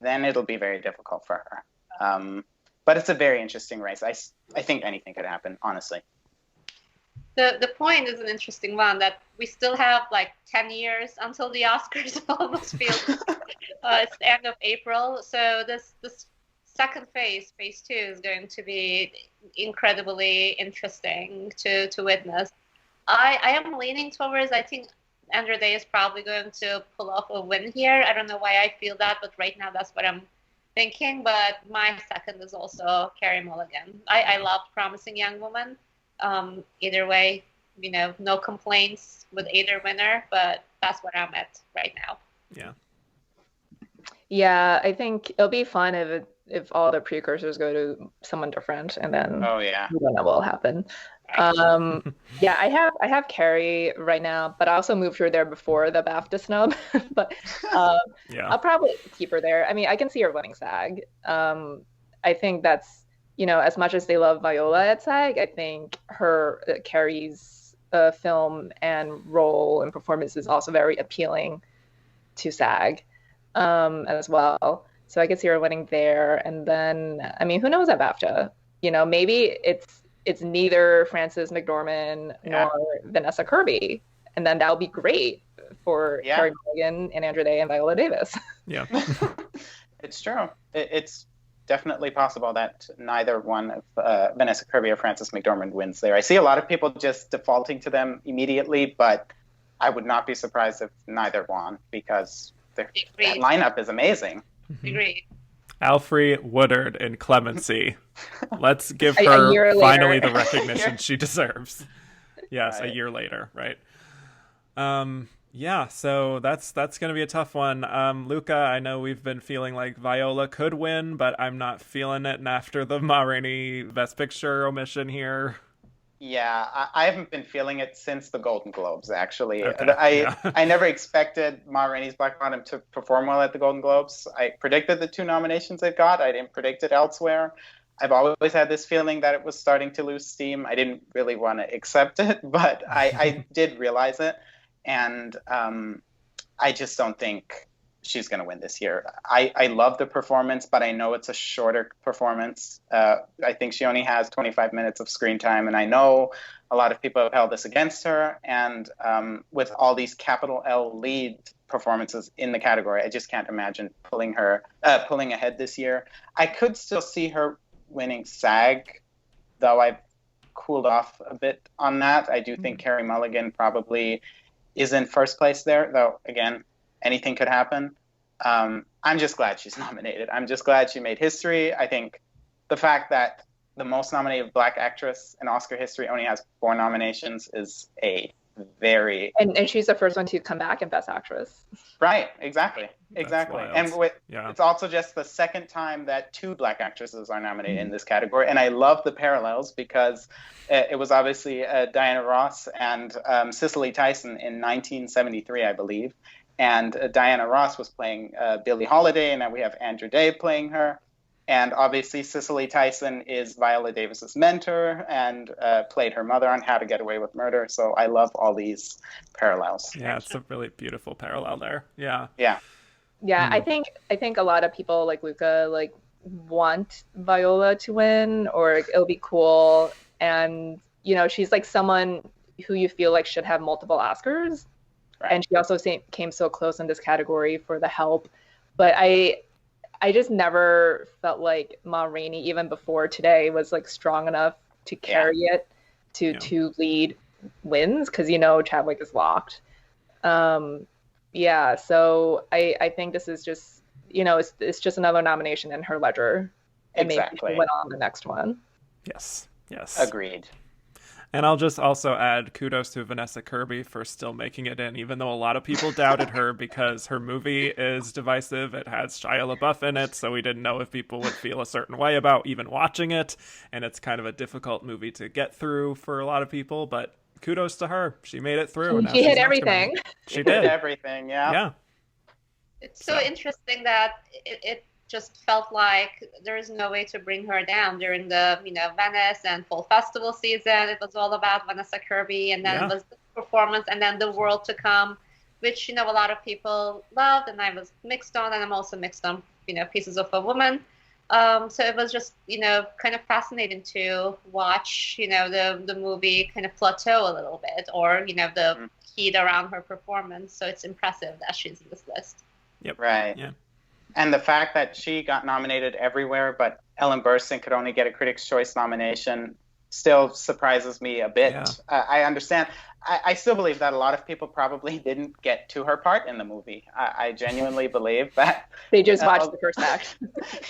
then it'll be very difficult for her. But it's a very interesting race. I think anything could happen, honestly. The point is an interesting one, that we still have like 10 years until the Oscars. Almost feels it's the end of April. So this second phase 2, is going to be incredibly interesting to witness. I am leaning towards, I think Andra Day is probably going to pull off a win here. I don't know why I feel that, but right now that's what I'm thinking. But my second is also Carey Mulligan. I love Promising Young Woman. Either way, no complaints with either winner, but that's what I'm at right now. Yeah, I think it'll be fun if all the precursors go to someone different, and then we don't know what will happen. Yeah, I have Carey right now, but I also moved her there before the BAFTA snub. But I'll probably keep her there. I mean, I can see her winning SAG. I think that's, as much as they love Viola at SAG, I think Carey's film and role and performance is also very appealing to SAG as well. So I could see her winning there. And then, I mean, who knows at BAFTA? Maybe it's neither Frances McDormand nor Vanessa Kirby. And then that'll be great for Carey Mulligan and Andra Day and Viola Davis. Yeah. It's true. It's definitely possible that neither one of Vanessa Kirby or Frances McDormand wins there. I see a lot of people just defaulting to them immediately, but I would not be surprised if neither won, because that lineup is amazing. Agreed. Alfre Woodard in Clemency. Let's give her finally the recognition she deserves. Yes, right. A year later, right? Yeah, so that's going to be a tough one. Luca, I know we've been feeling like Viola could win, but I'm not feeling it. And after the Ma Rainey Best Picture omission here... Yeah, I haven't been feeling it since the Golden Globes, actually. Okay. I never expected Ma Rainey's Black Bottom to perform well at the Golden Globes. I predicted the 2 nominations it got. I didn't predict it elsewhere. I've always had this feeling that it was starting to lose steam. I didn't really want to accept it, but I did realize it. And I just don't think she's going to win this year. I love the performance, but I know it's a shorter performance. I think she only has 25 minutes of screen time, and I know a lot of people have held this against her. And with all these capital L lead performances in the category, I just can't imagine pulling ahead this year. I could still see her winning SAG, though I've cooled off a bit on that. I do think Carey Mulligan probably is in first place there, though, again, anything could happen. I'm just glad she's nominated. I'm just glad she made history. I think the fact that the most nominated Black actress in Oscar history only has 4 nominations is a very... And she's the first one to come back in Best Actress. Right, exactly. And it's also just the second time that 2 Black actresses are nominated in this category. And I love the parallels, because it was obviously Diana Ross and Cicely Tyson in 1973, I believe. And Diana Ross was playing Billie Holiday, and now we have Andra Day playing her. And obviously Cicely Tyson is Viola Davis's mentor and played her mother on How to Get Away with Murder. So I love all these parallels. Yeah, it's a really beautiful parallel there. Yeah. I think a lot of people like Luca want Viola to win, or it'll be cool. And she's like someone who you feel like should have multiple Oscars. Right. And she also came so close in this category for The Help. But I just never felt like Ma Rainey, even before today, was strong enough to carry it to 2 lead wins, because Chadwick is locked. So I think this is just it's just another nomination in her ledger, and maybe she went on the next one. Yes. Agreed. And I'll just also add kudos to Vanessa Kirby for still making it in, even though a lot of people doubted her because her movie is divisive. It has Shia LaBeouf in it, so we didn't know if people would feel a certain way about even watching it. And it's kind of a difficult movie to get through for a lot of people, but kudos to her. She made it through. She hit everything. She did. Everything, yeah. It's so interesting that it just felt like there is no way to bring her down during the, Venice and fall festival season. It was all about Vanessa Kirby, and then it was the performance, and then the world to come, which, a lot of people loved, and I was mixed on, and I'm also mixed on, Pieces of a Woman. So it was just, kind of fascinating to watch, the movie kind of plateau a little bit, or, the heat around her performance. So it's impressive that she's in this list. Yep. Right. Yeah. And the fact that she got nominated everywhere, but Ellen Burstyn could only get a Critics' Choice nomination still surprises me a bit. Yeah. I understand. I still believe that a lot of people probably didn't get to her part in the movie. I genuinely believe that. They just watched the first act.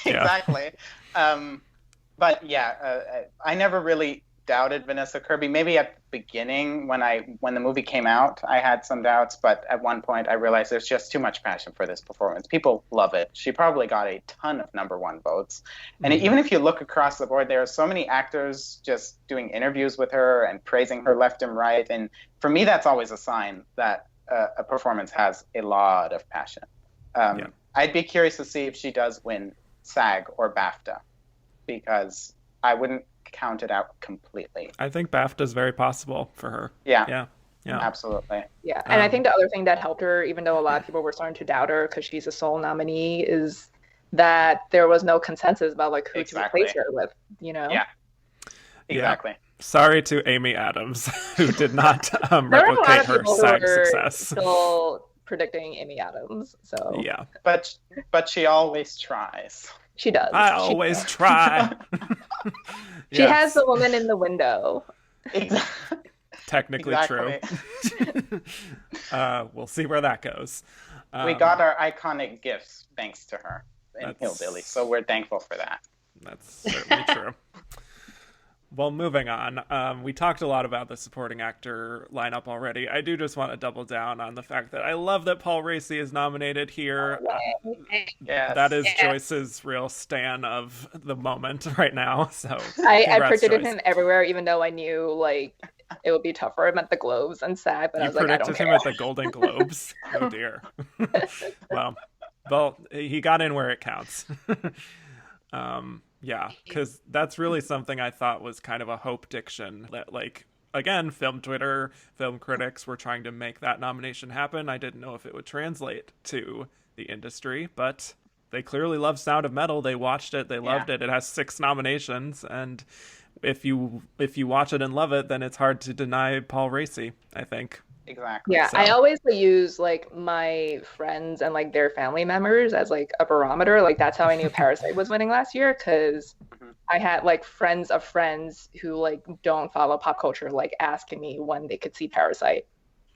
Exactly. But yeah, I never really doubted Vanessa Kirby. Maybe at the beginning when the movie came out, I had some doubts, but at one point I realized there's just too much passion for this performance. People love it. She probably got a ton of #1 votes. And even if you look across the board, there are so many actors just doing interviews with her and praising her left and right. And for me, that's always a sign that a performance has a lot of passion. I'd be curious to see if she does win SAG or BAFTA, because I wouldn't count it out completely. I think BAFTA is very possible for her. Yeah, absolutely. Yeah, and I think the other thing that helped her, even though a lot of people were starting to doubt her because she's a sole nominee, is that there was no consensus about like who to replace her with. Yeah, exactly. Yeah. Sorry to Amy Adams, who did not replicate her SAG success. Still predicting Amy Adams, so yeah, but she always tries. She does. I always try. She has the woman in the window. Exactly. Technically true. We'll see where that goes. We got our iconic gifts thanks to her in Hillbilly, so we're thankful for that. That's certainly true. Well, moving on, we talked a lot about the supporting actor lineup already. I do just want to double down on the fact that I love that Paul Raci is nominated here. That is Joyce's real stan of the moment right now. So I predicted him everywhere, even though I knew like it would be tough for him at the Globes and SAG. But I was like, I don't care. You predicted him at the Golden Globes? Oh dear. Well, he got in where it counts. Yeah, because that's really something I thought was kind of a hope diction. That, like, again, film Twitter, film critics were trying to make that nomination happen. I didn't know if it would translate to the industry, but they clearly love Sound of Metal. They watched it. They loved it. It has 6 nominations, and if you watch it and love it, then it's hard to deny Paul Raci, I think. Exactly. Yeah, so. I always use like my friends and like their family members as like a barometer. Like that's how I knew Parasite was winning last year, because I had like friends of friends who like don't follow pop culture like asking me when they could see Parasite.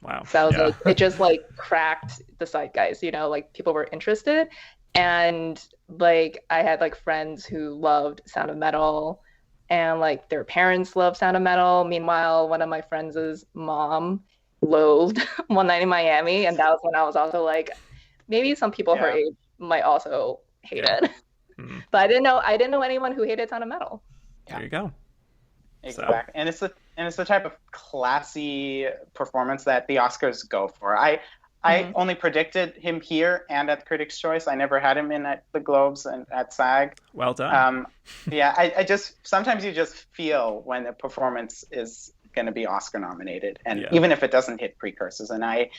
Wow. So I was like, it just like cracked the zeitgeist, like people were interested. And like I had like friends who loved Sound of Metal, and like their parents loved Sound of Metal. Meanwhile, one of my friends' mom loathed One Night in Miami, and that was when I was also like, maybe some people her age might also hate it. But I didn't know anyone who hated Sound of Metal. There you go. Exactly. So. And it's the type of classy performance that the Oscars go for. I only predicted him here and at Critics' Choice. I never had him in at the Globes and at SAG. Well done. I just sometimes you just feel when a performance is going to be Oscar nominated, and even if it doesn't hit precursors. And I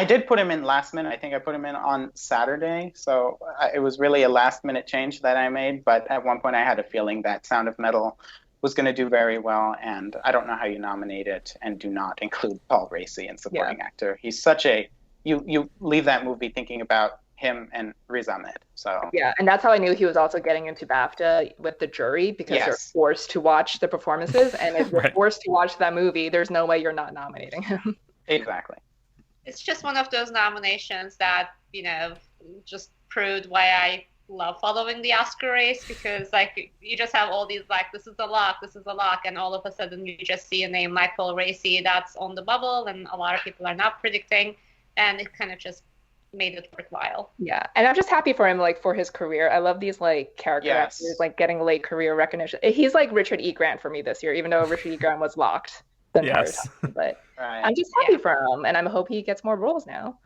did put him in last minute. I think I put him in on Saturday, so it was really a last minute change that I made. But at one point I had a feeling that Sound of Metal was going to do very well, and I don't know how you nominate it and do not include Paul Raci in supporting actor. He's such a you leave that movie thinking about him and Riz Ahmed. So yeah, and that's how I knew he was also getting into BAFTA with the jury, because they're forced to watch the performances, and if you're forced to watch that movie, there's no way you're not nominating him. Exactly. It's just one of those nominations that just proved why I love following the Oscar race, because like you just have all these like this is a lock, and all of a sudden you just see a name like Paul Raci that's on the bubble, and a lot of people are not predicting, and it kind of just made it worthwhile. Yeah, and I'm just happy for him, like for his career. I love these like character actors like getting late career recognition. He's like Richard E. Grant for me this year, even though Richard E. Grant was locked the entire time. But I'm just happy for him, and I hope he gets more roles now.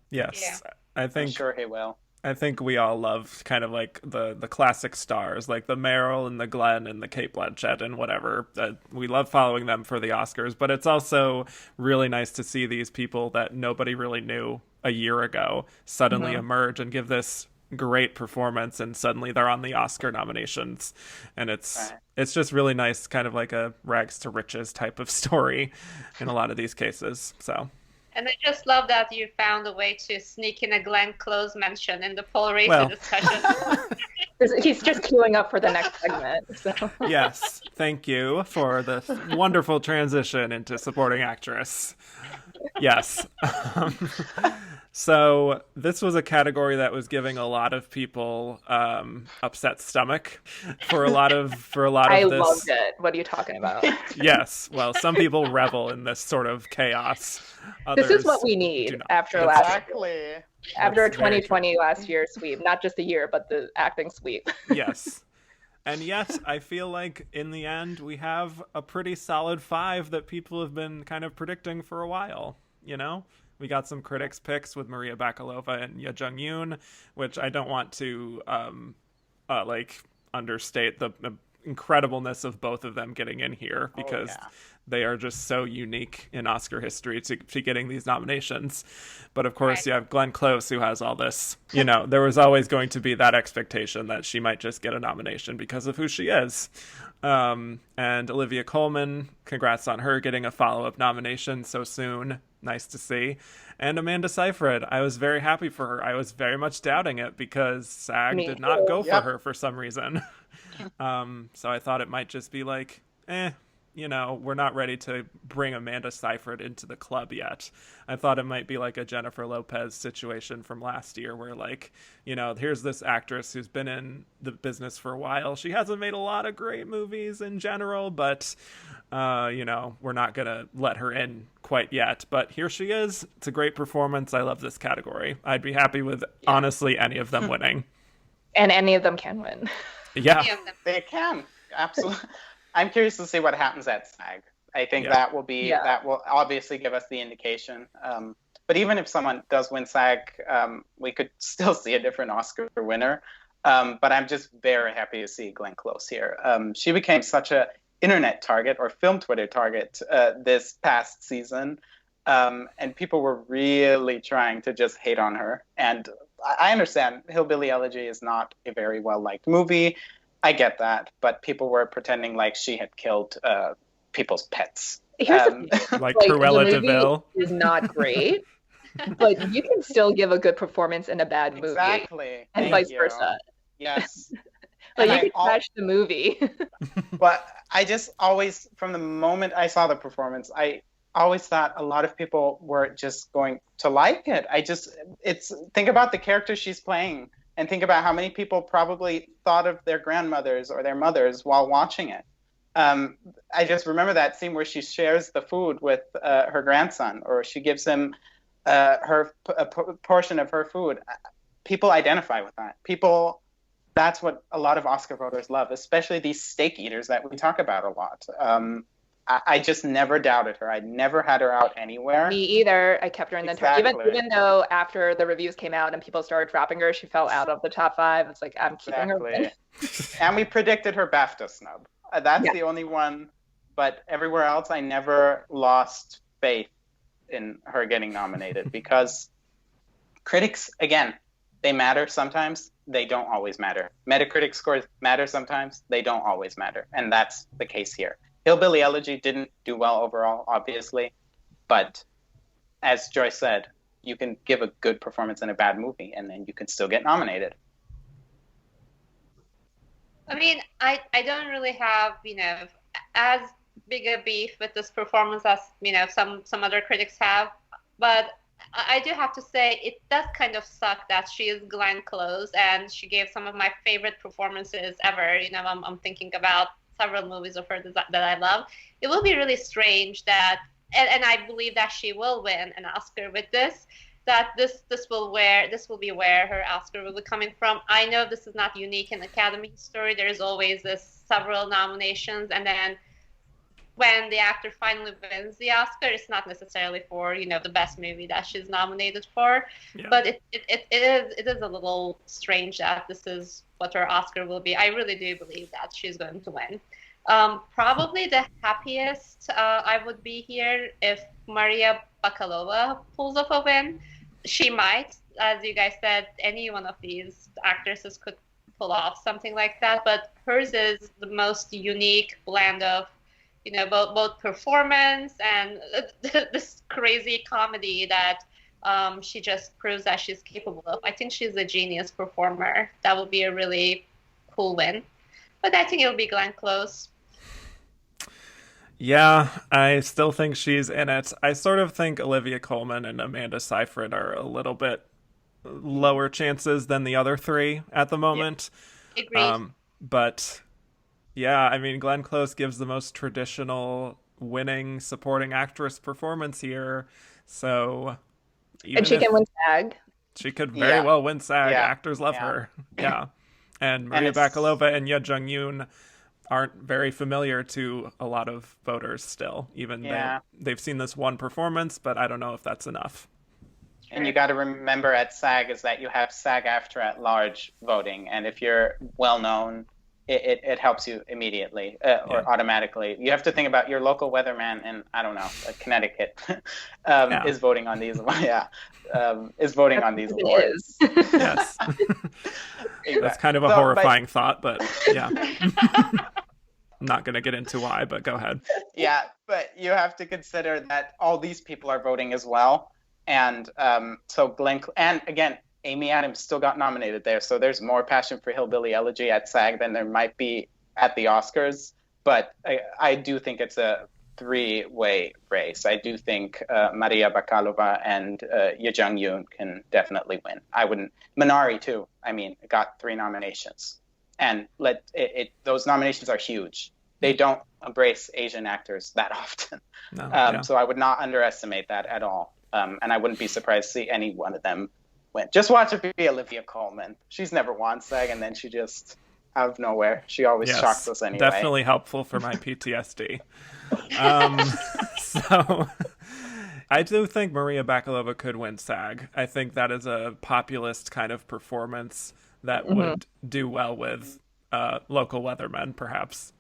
Yes, I think I'm sure he will. I think we all love kind of like the classic stars, like the Meryl and the Glenn and the Kate Blanchett and whatever. We love following them for the Oscars, but it's also really nice to see these people that nobody really knew a year ago suddenly emerge and give this great performance, and suddenly they're on the Oscar nominations. And it's just really nice, kind of like a rags to riches type of story in a lot of these cases. So. And I just love that you found a way to sneak in a Glenn Close mention in the Paul Racy discussion. He's just queuing up for the next segment. So. Yes, thank you for the wonderful transition into supporting actress. Yes. So this was a category that was giving a lot of people upset stomach for a lot of this. I loved it. What are you talking about? Yes. Well, some people revel in this sort of chaos. This is what we need after after 2020 last year sweep, not just the year, but the acting sweep. Yes. And yet, I feel like in the end, we have a pretty solid 5 that people have been kind of predicting for a while, you know? We got some critics picks with Maria Bakalova and Ye Jung-yoon, which I don't want to understate the incredibleness of both of them getting in here, because they are just so unique in Oscar history to getting these nominations. But of course, you have Glenn Close, who has all this, there was always going to be that expectation that she might just get a nomination because of who she is. And Olivia Colman, congrats on her getting a follow-up nomination so soon. Nice to see. And Amanda Seyfried, I was very happy for her. I was very much doubting it because SAG did not go for her for some reason. So I thought it might just be like, we're not ready to bring Amanda Seyfried into the club yet. I thought it might be like a Jennifer Lopez situation from last year where, like, here's this actress who's been in the business for a while. She hasn't made a lot of great movies in general, but, we're not going to let her in quite yet. But here she is. It's a great performance. I love this category. I'd be happy with, honestly, any of them winning. And any of them can win. Yeah. They can. Absolutely. I'm curious to see what happens at SAG. I think that will obviously give us the indication. But even if someone does win SAG, we could still see a different Oscar winner. But I'm just very happy to see Glenn Close here. She became such a internet target, or film Twitter target, this past season. And people were really trying to just hate on her. And I understand Hillbilly Elegy is not a very well-liked movie. I get that, but people were pretending like she had killed people's pets. Here's the thing. Like Cruella de Vil is not great, but you can still give a good performance in a bad movie. Exactly. And vice versa. Yes. Like you can trash the movie. But I just always, from the moment I saw the performance, I always thought a lot of people were just going to like it. Think about the character she's playing. And think about how many people probably thought of their grandmothers or their mothers while watching it. I just remember that scene where she shares the food with her grandson, or she gives him a portion of her food. People identify with that. That's what a lot of Oscar voters love, especially these steak eaters that we talk about a lot. I just never doubted her. I never had her out anywhere. Me either. I kept her in the top. Even though after the reviews came out and people started dropping her, she fell out of the top 5. It's like, I'm keeping her in. And we predicted her BAFTA snub. That's the only one. But everywhere else, I never lost faith in her getting nominated because critics, again, they matter sometimes. They don't always matter. Metacritic scores matter sometimes. They don't always matter. And that's the case here. Hillbilly Elegy didn't do well overall, obviously, but as Joyce said, you can give a good performance in a bad movie, and then you can still get nominated. I mean, I don't really have, as big a beef with this performance as, some other critics have, but I do have to say it does kind of suck that she is Glenn Close, and she gave some of my favorite performances ever. I'm thinking about several movies of her that I love. It will be really strange that, and I believe that she will win an Oscar with this, that this will be where her Oscar will be coming from. I know this is not unique in Academy history. There's always this several nominations, and then when the actor finally wins the Oscar, it's not necessarily for, the best movie that she's nominated for. Yeah. But it is a little strange that this is what her Oscar will be. I really do believe that she's going to win. Probably the happiest I would be here if Maria Bakalova pulls off a win. She might, as you guys said, any one of these actresses could pull off something like that, but hers is the most unique blend of, both performance and this crazy comedy that she just proves that she's capable of. I think she's a genius performer. That would be a really cool win. But I think it'll be Glenn Close. Yeah, I still think she's in it. I sort of think Olivia Colman and Amanda Seyfried are a little bit lower chances than the other three at the moment. Yeah. Agreed. But yeah, I mean, Glenn Close gives the most traditional winning supporting actress performance here. So and she can win SAG. She could very well win SAG. Yeah. Actors love her. Yeah. And Maria Bakalova and Ye Jung-yoon aren't very familiar to a lot of voters still, even though they've seen this one performance, but I don't know if that's enough. And you got to remember at SAG is that you have SAG-AFTRA at large voting, and if you're well-known, it helps you immediately or automatically. You have to think about your local weatherman in, I don't know, Connecticut is voting on these. Is voting on these awards. Yes. Exactly. That's kind of a horrifying thought, but yeah. I'm not going to get into why, but go ahead. Yeah, but you have to consider that all these people are voting as well. And so and again, Amy Adams still got nominated there. So there's more Passion for Hillbilly Elegy at SAG than there might be at the Oscars. But I do think it's a three-way race. I do think Maria Bakalova and Ye Jung-yoon can definitely win. Minari too. I mean, got 3 nominations, and those nominations are huge. They don't embrace Asian actors that often, so I would not underestimate that at all. And I wouldn't be surprised to see any one of them win. Just watch it be Olivia Colman. She's never won SAG, and then she just out of nowhere. She always shocks us anyway. Definitely helpful for my PTSD. So I do think Maria Bakalova could win SAG. I think that is a populist kind of performance that would do well with local weathermen, perhaps.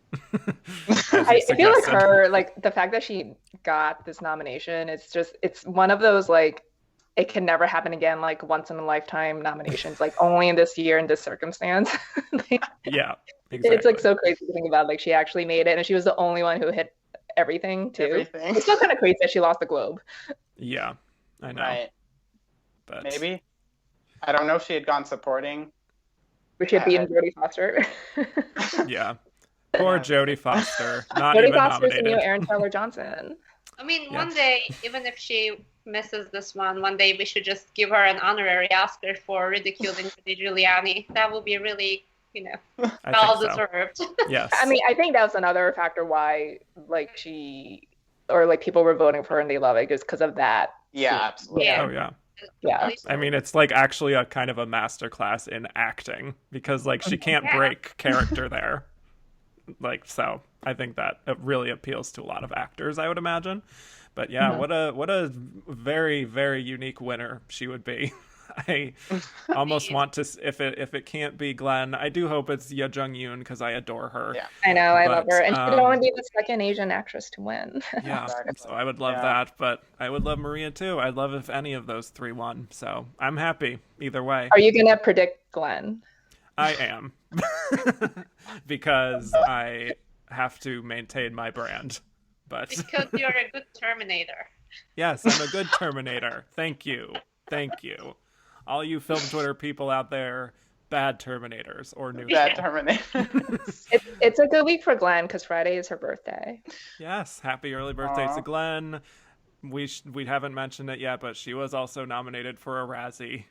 I feel like her, the fact that she got this nomination, it's one of those, it can never happen again, once in a lifetime nominations, only in this year in this circumstance. Yeah, exactly. It's so crazy to think about. She actually made it, and she was the only one who hit everything too. It's still kind of crazy that she lost the Globe. Yeah, I know. Right. But maybe I don't know if she had gone supporting. We should be in Jodie Foster. Yeah. Poor Jodie Foster. Not Jodie even Foster's nominated. the new Aaron Taylor Johnson. I mean, one day, even if she misses this one day we should just give her an honorary Oscar for ridiculing Rudy Giuliani. That would be really, well deserved. So. Yes. I mean, I think that was another factor why, people were voting for her and they love it, is because of that. Yeah, absolutely. Yeah. Oh, yeah. Yeah. I mean, it's actually a kind of a masterclass in acting, because she can't break character there. So I think that it really appeals to a lot of actors, I would imagine. But yeah, what a very, very unique winner she would be. I almost want to, if it can't be Glenn, I do hope it's Ye Jung-yoon, because I adore her. Yeah. I know, I love her. And she would only be the second Asian actress to win. Yeah, so I would love that, but I would love Maria too. I'd love if any of those 3 won. So I'm happy either way. Are you going to predict Glenn? I am. Because I have to maintain my brand. But because you're a good Terminator. Yes, I'm a good Terminator. Thank you. All you film Twitter people out there, bad Terminators or new. Bad Terminators. It's a good week for Glenn because Friday is her birthday. Yes, happy early birthday to Glenn. We haven't mentioned it yet, but she was also nominated for a Razzie.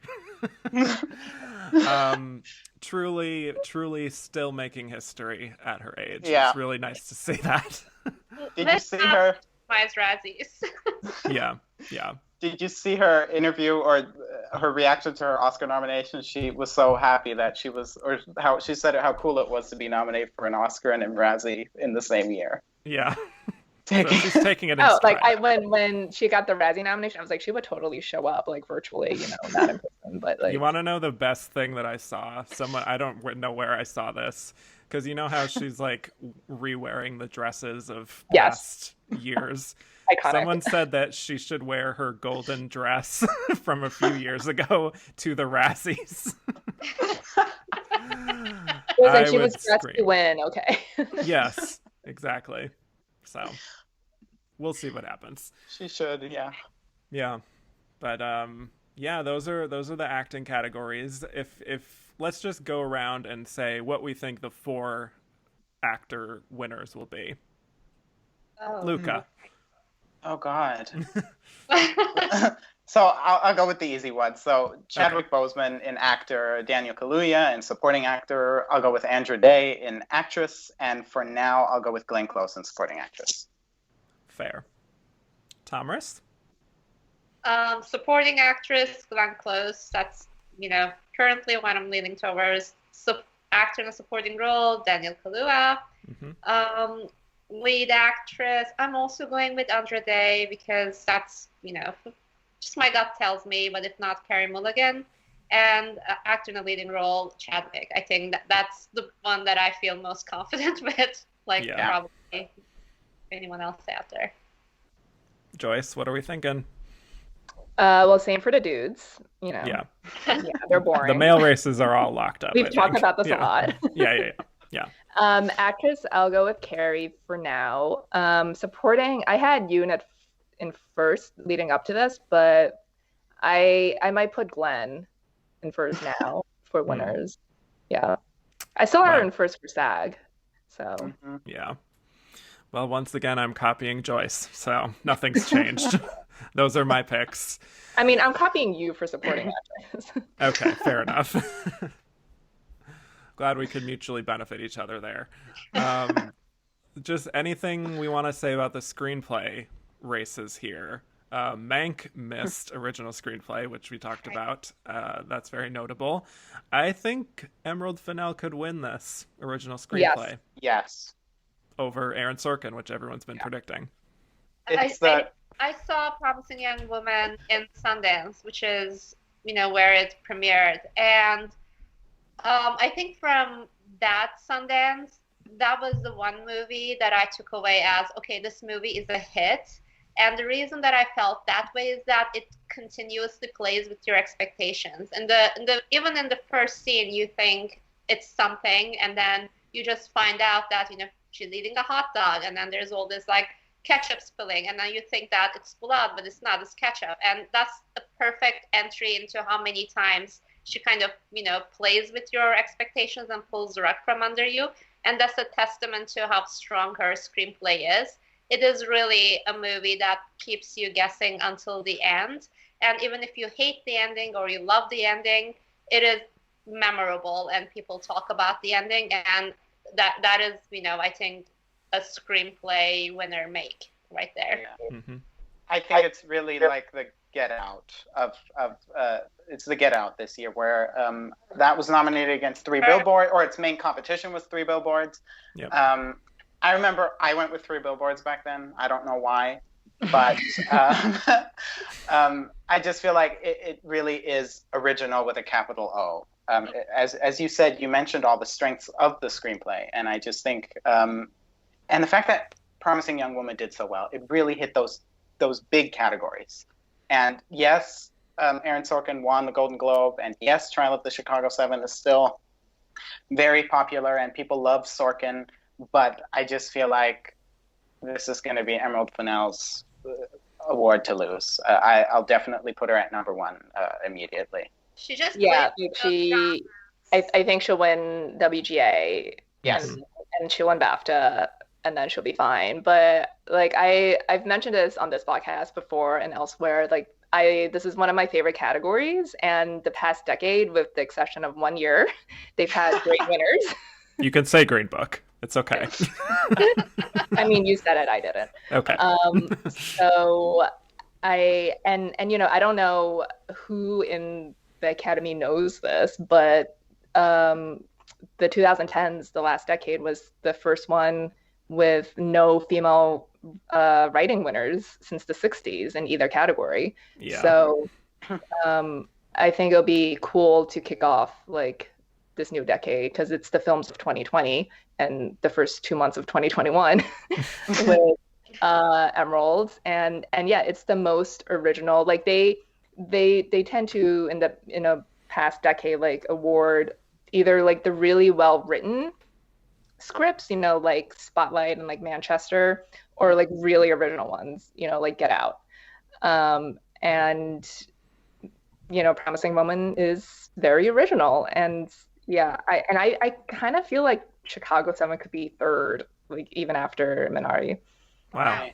Truly still making history at her age. Yeah. It's really nice to see that. Did you see her? Razzies. Yeah. Did you see her interview or her reaction to her Oscar nomination? She was so happy that she was, or how she said how cool it was to be nominated for an Oscar and a Razzie in the same year. Yeah. So she's taking it in Oh, stride. like when she got the Razzie nomination, I was like, she would totally show up, like virtually, not in person, but like. You want to know the best thing that I saw? I don't know where I saw this, because you know how she's like re-wearing the dresses of past years. Iconic. Someone said that she should wear her golden dress from a few years ago to the Razzies. She was dressed to win. Okay. Yes, exactly. So we'll see what happens. She should, yeah. Yeah, but yeah, those are the acting categories. If let's just go around and say what we think the 4 actor winners will be. Luca. Oh God. So I'll go with the easy one. So Chadwick Boseman in actor, Daniel Kaluuya in supporting actor. I'll go with Andra Day in actress, and for now I'll go with Glenn Close in supporting actress. Fair. Tomris? Supporting actress, Glenn Close. That's, currently what I'm leaning towards. Actor in a supporting role, Daniel Kaluuya. Mm-hmm. Lead actress, I'm also going with Andra Day because that's, just my gut tells me, but if not, Carey Mulligan. And actor in a leading role, Chadwick. I think that's the one that I feel most confident with, probably anyone else out there. Joyce, what are we thinking? Well, same for the dudes, Yeah, they're boring. The male races are all locked up. We've talked about this a lot. Yeah. Actress, I'll go with Carey for now. Supporting, I had Yoon in first leading up to this, but I might put Glenn in first now for winners. Yeah. I still have her in first for SAG. So. Yeah. Well, once again, I'm copying Joyce, so nothing's changed. Those are my picks. I mean, I'm copying you for supporting actress. Okay, fair enough. Glad we could mutually benefit each other there. Just anything we want to say about the screenplay races here. Mank missed original screenplay, which we talked about. That's very notable. I think Emerald Fennell could win this original screenplay. Yes. Over Aaron Sorkin, which everyone's been predicting. I saw Promising Young Woman in Sundance, which is, where it premiered. And I think from that Sundance, that was the one movie that I took away as, okay, this movie is a hit. And the reason that I felt that way is that it continuously plays with your expectations. And even in the first scene, you think it's something, and then you just find out that, she's eating a hot dog, and then there's all this ketchup spilling, and then you think that it's blood, but it's not, it's ketchup. And that's a perfect entry into how many times she kind of, plays with your expectations and pulls the rug from under you. And that's a testament to how strong her screenplay is. It is really a movie that keeps you guessing until the end. And even if you hate the ending or you love the ending, it is memorable and people talk about the ending. And that is, I think, a screenplay winner make right there. Yeah. Mm-hmm. I think it's really like the Get Out it's the Get Out this year, where that was nominated against Three Billboards, or its main competition was Three Billboards. Yep. I remember I went with Three Billboards back then. I don't know why, but I just feel like it really is original with a capital O. As you said, you mentioned all the strengths of the screenplay, and I just think, and the fact that Promising Young Woman did so well, it really hit those big categories. And yes, Aaron Sorkin won the Golden Globe, and yes, Trial of the Chicago 7 is still very popular, and people love Sorkin. But I just feel like this is going to be Emerald Fennell's award to lose. I'll definitely put her at number 1 immediately. She just I think she'll win WGA. Yes, and she'll win BAFTA, and then she'll be fine. But I've mentioned this on this podcast before and elsewhere. This is one of my favorite categories, and the past decade, with the exception of 1 year, they've had great winners. You can say Green Book. It's okay. I mean, you said it, I didn't. Okay. So I don't know who in the Academy knows this, but the 2010s, the last decade, was the first one with no female writing winners since the 60s in either category. Yeah. So I think it'll be cool to kick off like this new decade because it's the films of 2020 and the first 2 months of 2021 with Emerald, and yeah, it's the most original. Like they tend to in a past decade like award either like the really well written scripts, like Spotlight and like Manchester, or like really original ones, like Get Out. And Promising Woman is very original, and yeah, I kind of feel like Chicago 7 could be third, like even after Minari. Wow.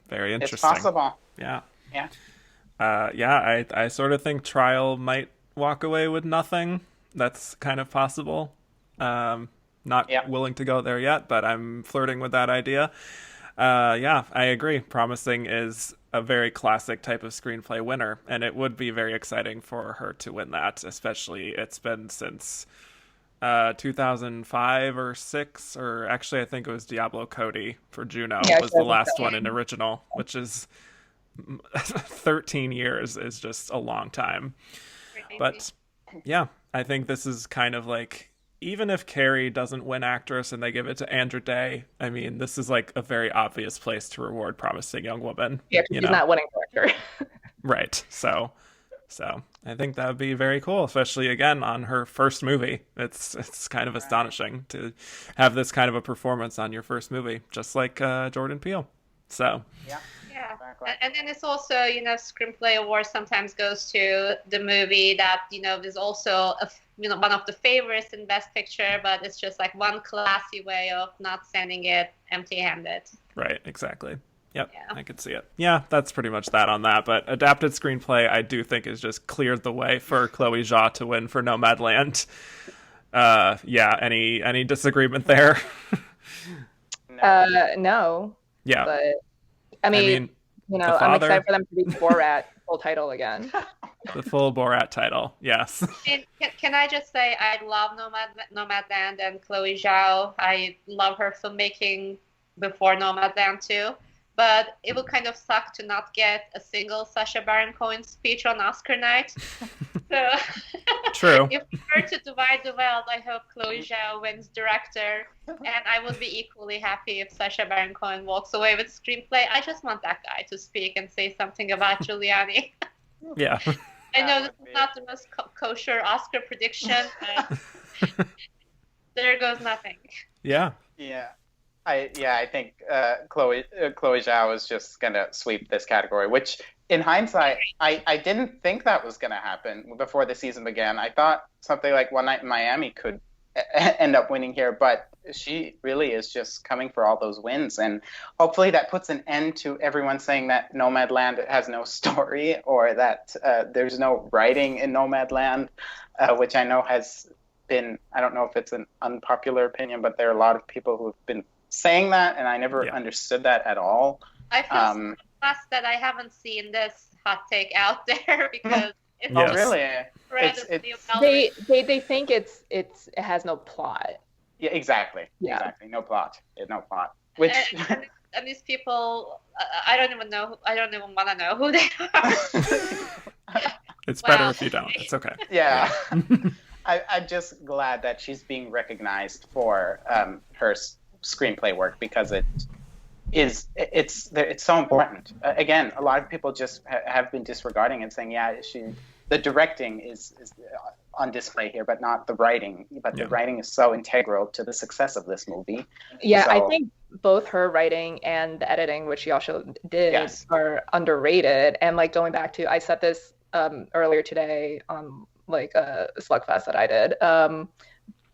Very interesting. It's possible. Yeah. Yeah. I sort of think Trial might walk away with nothing. That's kind of possible. Not willing to go there yet, but I'm flirting with that idea. I agree. Promising is a very classic type of screenplay winner, and it would be very exciting for her to win that, especially it's been since 2005 or 6, or actually I think it was Diablo Cody for Juno was the last one in original, which is 13 years is just a long time. But yeah, I think this is kind of like, even if Carrie doesn't win actress and they give it to Andra Day, I mean, this is like a very obvious place to reward Promising Young Woman. Yeah, she's not winning director. Right. So I think that would be very cool, especially again on her first movie. It's kind of astonishing to have this kind of a performance on your first movie, just like Jordan Peele. So yeah. And then it's also, screenplay award sometimes goes to the movie that, is also, one of the favorites in Best Picture, but it's just like one classy way of not sending it empty-handed. Right, exactly. Yep, yeah. I could see it. Yeah, that's pretty much that on that. But adapted screenplay, I do think, has just cleared the way for Chloe Zhao to win for Nomadland. Any disagreement there? No. Yeah. But I mean, I'm excited for them to do Borat full title again. The full Borat title, yes. And can I just say I love Nomadland and Chloe Zhao. I love her filmmaking before Nomadland too. But it would kind of suck to not get a single Sacha Baron Cohen speech on Oscar night. So True. If we were to divide the world, I hope Chloe Zhao wins director. And I would be equally happy if Sacha Baron Cohen walks away with screenplay. I just want that guy to speak and say something about Giuliani. Yeah. I know this is not the most kosher Oscar prediction, but there goes nothing. Yeah. Yeah. I think Chloe Zhao is just going to sweep this category, which in hindsight, I didn't think that was going to happen before the season began. I thought something like One Night in Miami could end up winning here, but she really is just coming for all those wins. And hopefully that puts an end to everyone saying that Nomadland has no story or that there's no writing in Nomadland, which I know has been, I don't know if it's an unpopular opinion, but there are a lot of people who have been saying that, and I never understood that at all. I feel blessed that I haven't seen this hot take out there because it's really they think it has no plot. Yeah, exactly. Yeah. Exactly. No plot. Which and these people, I don't even want to know who they are. It's better if you don't. It's okay. Yeah. I'm just glad that she's being recognized for her screenplay work because it's so important. Again, a lot of people just have been disregarding and saying, the directing is on display here, but not the writing. But the writing is so integral to the success of this movie. Yeah, so, I think both her writing and the editing, which she also did, are underrated. And like going back to, I said this earlier today on like a Slugfest that I did.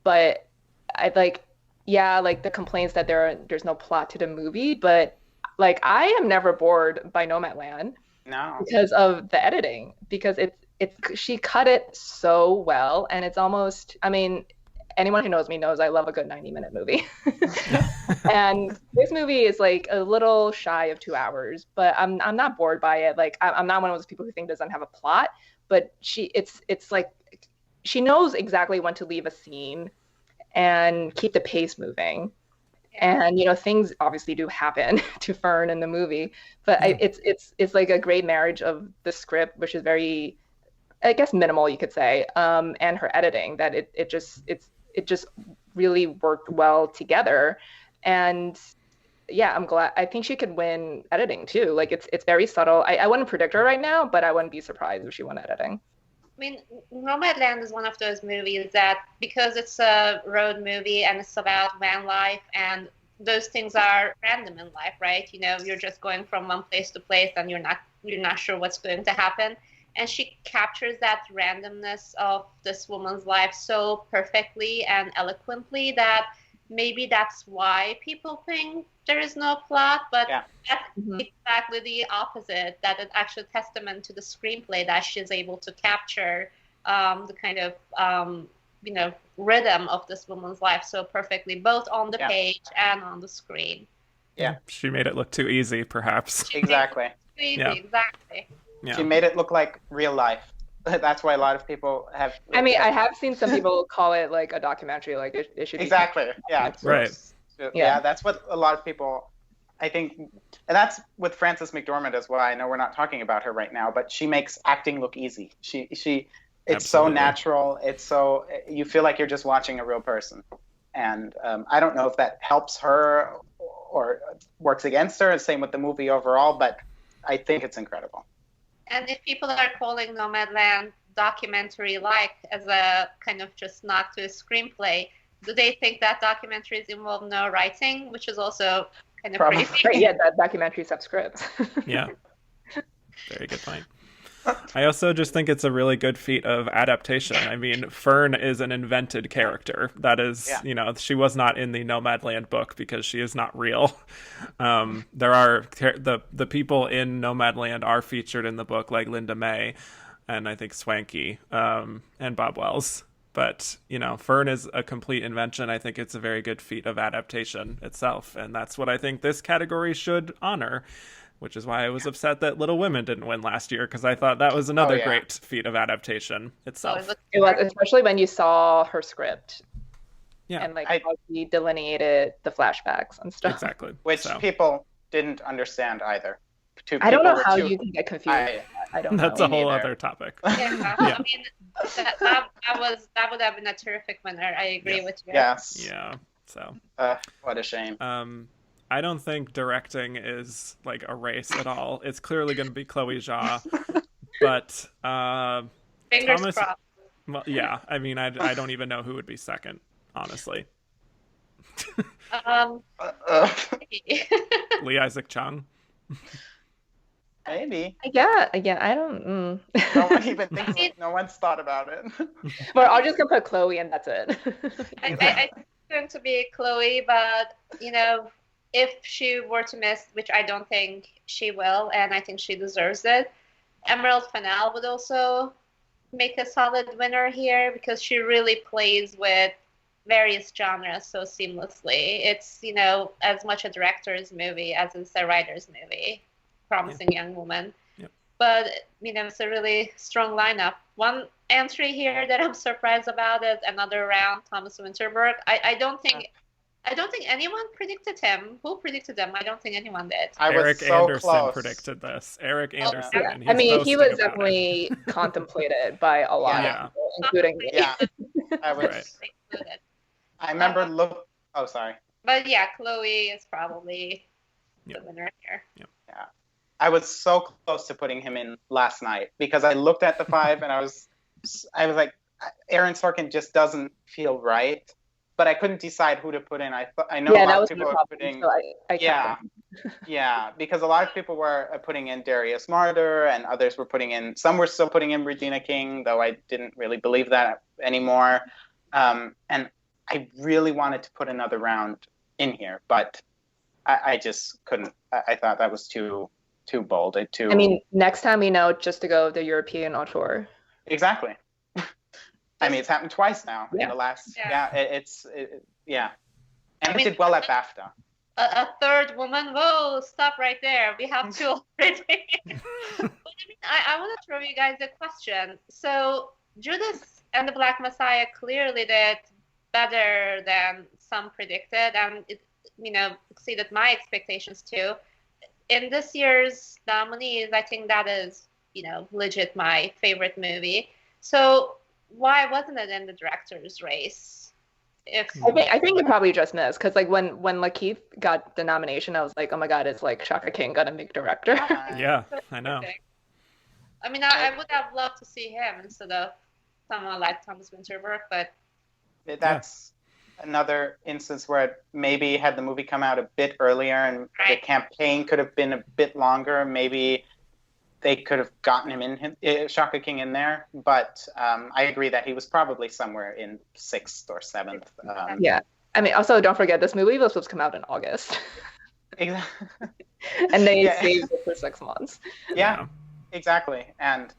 But I like the complaints that there's no plot to the movie, but like I am never bored by Nomadland. No. Because of the editing, because she cut it so well, and it's almost, I mean, anyone who knows me knows I love a good 90-minute movie. And this movie is like a little shy of 2 hours, but I'm not bored by it. Like I'm not one of those people who think it doesn't have a plot, but it's like she knows exactly when to leave a scene and keep the pace moving. And things obviously do happen to Fern in the movie, but it's like a great marriage of the script, which is very, I guess, minimal, you could say, and her editing, that it just really worked well together. And yeah, I'm glad. I think she could win editing too. Like it's very subtle. I wouldn't predict her right now, but I wouldn't be surprised if she won editing. I mean, Nomadland is one of those movies that, because it's a road movie and it's about van life, and those things are random in life, right? You're just going from one place to place, and you're not sure what's going to happen. And she captures that randomness of this woman's life so perfectly and eloquently that maybe that's why people think there is no plot, but that's exactly the opposite. That is actually a testament to the screenplay, that she's able to capture the kind of rhythm of this woman's life so perfectly, both on the page and on the screen. Yeah, she made it look too easy, perhaps. Exactly. Exactly. Yeah. She made it look like real life. That's why a lot of people have. I mean, I have seen some people call it like a documentary. Like it should be. Exactly. Yeah. Right. Yeah, that's what a lot of people, I think, and that's with Frances McDormand as well. I know we're not talking about her right now, but she makes acting look easy. It's Absolutely. So natural. It's so, you feel like you're just watching a real person. And I don't know if that helps her or works against her. Same with the movie overall, but I think it's incredible. And if people are calling Nomadland documentary-like as a kind of just knock to a screenplay, do they think that documentaries involve no writing, which is also kind of crazy? Yeah, that documentary subscript. Yeah. Very good point. I also just think it's a really good feat of adaptation. I mean, Fern is an invented character. That is, she was not in the Nomadland book because she is not real. There are the people in Nomadland are featured in the book, like Linda May and I think Swanky and Bob Wells. But, Fern is a complete invention. I think it's a very good feat of adaptation itself. And that's what I think this category should honor, which is why I was upset that Little Women didn't win last year, because I thought that was another great feat of adaptation itself. It was, especially when you saw her script. Yeah. And how she delineated the flashbacks and stuff. Exactly. Which people didn't understand either. I don't know how you can get confused. I don't know. That's a whole other topic. Yeah. I mean, that would have been a terrific winner. I agree with you. Yes. Yeah. So. What a shame. I don't think directing is like a race at all. It's clearly going to be Chloe Zhao, but fingers crossed. Well, yeah. I mean, I don't even know who would be second, honestly. Lee Isaac Chung. Maybe. Yeah, I don't. No one even thinks. No one's thought about it. Well, I'm just gonna put Chloe, and that's it. I think it's going to be Chloe, but if she were to miss, which I don't think she will, and I think she deserves it, Emerald Fennell would also make a solid winner here, because she really plays with various genres so seamlessly. It's as much a director's movie as it's a writer's movie. Promising young woman. Yep. But it's a really strong lineup. One entry here that I'm surprised about is another round, Thomas Winterberg. I don't think anyone predicted him. Who predicted him? I don't think anyone did. Eric Anderson predicted this. Eric Anderson. Yeah. I mean, he was definitely contemplated by a lot of people, including me. Yeah. I remember oh, sorry. But yeah, Chloe is probably the winner here. Yep. Yeah. I was so close to putting him in last night, because I looked at the 5 and I was like, Aaron Sorkin just doesn't feel right, but I couldn't decide who to put in. I know a lot of people are putting. So yeah, because a lot of people were putting in Darius Marder, and others were putting in. Some were still putting in Regina King, though I didn't really believe that anymore. And I really wanted to put another round in here, but I just couldn't. I thought that was too bold. I mean, next time we know just to go the European auteur. Exactly. I mean, it's happened twice now in the last. Yeah, and it did well at BAFTA. A third woman. Whoa! Stop right there. We have two already. But I want to throw you guys a question. So Judas and the Black Messiah clearly did better than some predicted, and exceeded my expectations too. In this year's nominees, I think that is, legit my favorite movie. So why wasn't it in the director's race? I think it probably just missed, because like when Lakeith got the nomination, I was like, oh my god, it's like Shaka King gonna make director. Yeah, I know. I mean, I would have loved to see him instead of someone like Thomas Winterberg, but that's another instance where maybe had the movie come out a bit earlier and the campaign could have been a bit longer, maybe they could have gotten him in, Shaka King in there. But I agree that he was probably somewhere in 6th or 7th. Yeah. I mean, also don't forget, this movie was supposed to come out in August. Exactly. And they saved it for 6 months. Yeah, exactly. And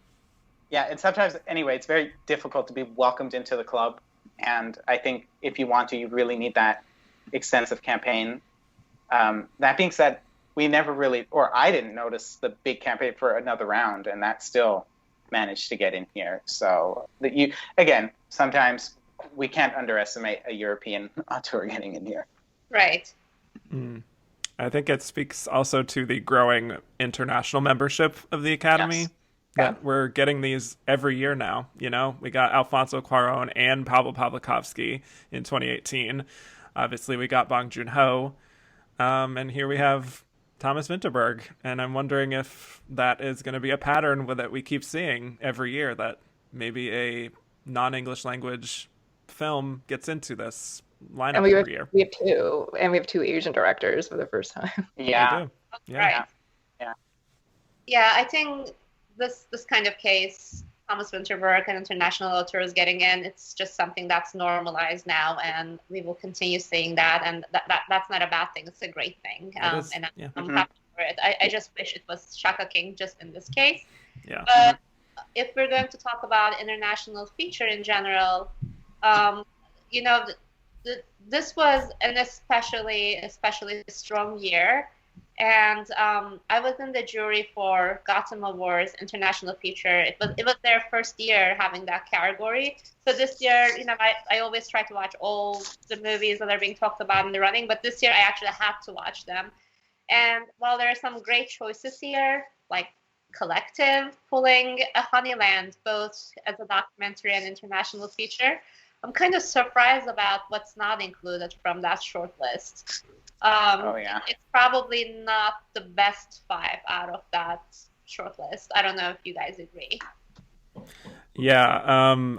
and sometimes, anyway, it's very difficult to be welcomed into the club. And I think if you want to, you really need that extensive campaign. That being said, we never really, or I didn't notice the big campaign for Another Round, and that still managed to get in here. So again, sometimes we can't underestimate a European auteur getting in here. Right. I think it speaks also to the growing international membership of the Academy. Yes. That we're getting these every year now. We got Alfonso Cuarón and Pavel Pawlikowski in 2018. Obviously, we got Bong Joon-ho. And here we have Thomas Vinterberg. And I'm wondering if that is going to be a pattern that we keep seeing every year, that maybe a non-English language film gets into this lineup every year. We have two Asian directors for the first time. Yeah. Right. Yeah, I think this kind of case, Thomas Winterberg and international auteurs getting in, it's just something that's normalized now, and we will continue seeing that, and that's not a bad thing. It's a great thing, and I'm happy for it. I just wish it was Shaka King just in this case. Yeah. But if we're going to talk about international feature in general, this was an especially strong year. And I was in the jury for Gotham Awards International Feature. It was their first year having that category. So this year, I always try to watch all the movies that are being talked about in the running, but this year I actually had to watch them. And while there are some great choices here, like Collective pulling a Honeyland, both as a documentary and international feature, I'm kind of surprised about what's not included from that short list. It's probably not the best 5 out of that short list. I don't know if you guys agree. Yeah,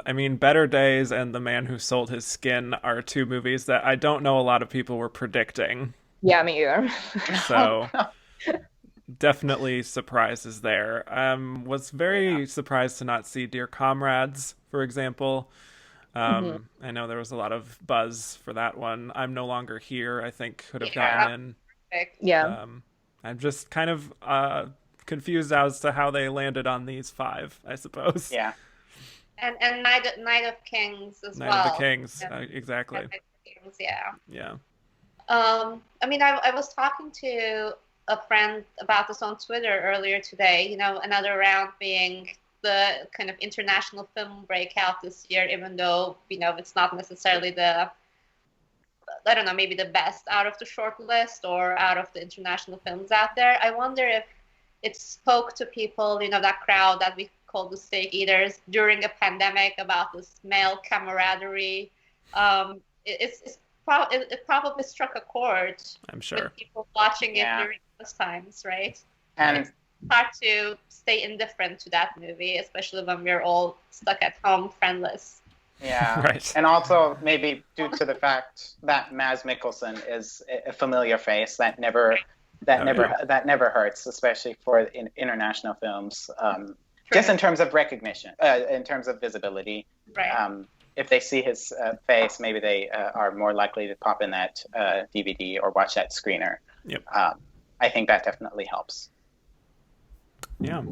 I mean, Better Days and The Man Who Sold His Skin are 2 movies that I don't know a lot of people were predicting. Yeah, me either. So definitely surprises there. Was very surprised to not see Dear Comrades, for example. I know there was a lot of buzz for that one. I'm No Longer Here, I think, could have gotten in. Perfect. Yeah. I'm just kind of confused as to how they landed on these 5, I suppose. Yeah. And Night of Kings as well. Night of the Kings, exactly. Night of Kings, yeah. Yeah. I mean, I was talking to a friend about this on Twitter earlier today, Another Round being the kind of international film breakout this year, even though, it's not necessarily maybe the best out of the short list or out of the international films out there. I wonder if it spoke to people, that crowd that we call the steak eaters during a pandemic, about this male camaraderie. It probably struck a chord. I'm sure. With people watching it during those times, right? And hard to stay indifferent to that movie, especially when we're all stuck at home, friendless. Yeah, right. And also maybe due to the fact that Mads Mikkelsen is a familiar face that never hurts, especially for international films. Just in terms of recognition, in terms of visibility. Right. If they see his face, maybe they are more likely to pop in that DVD or watch that screener. Yep. I think that definitely helps. Yeah.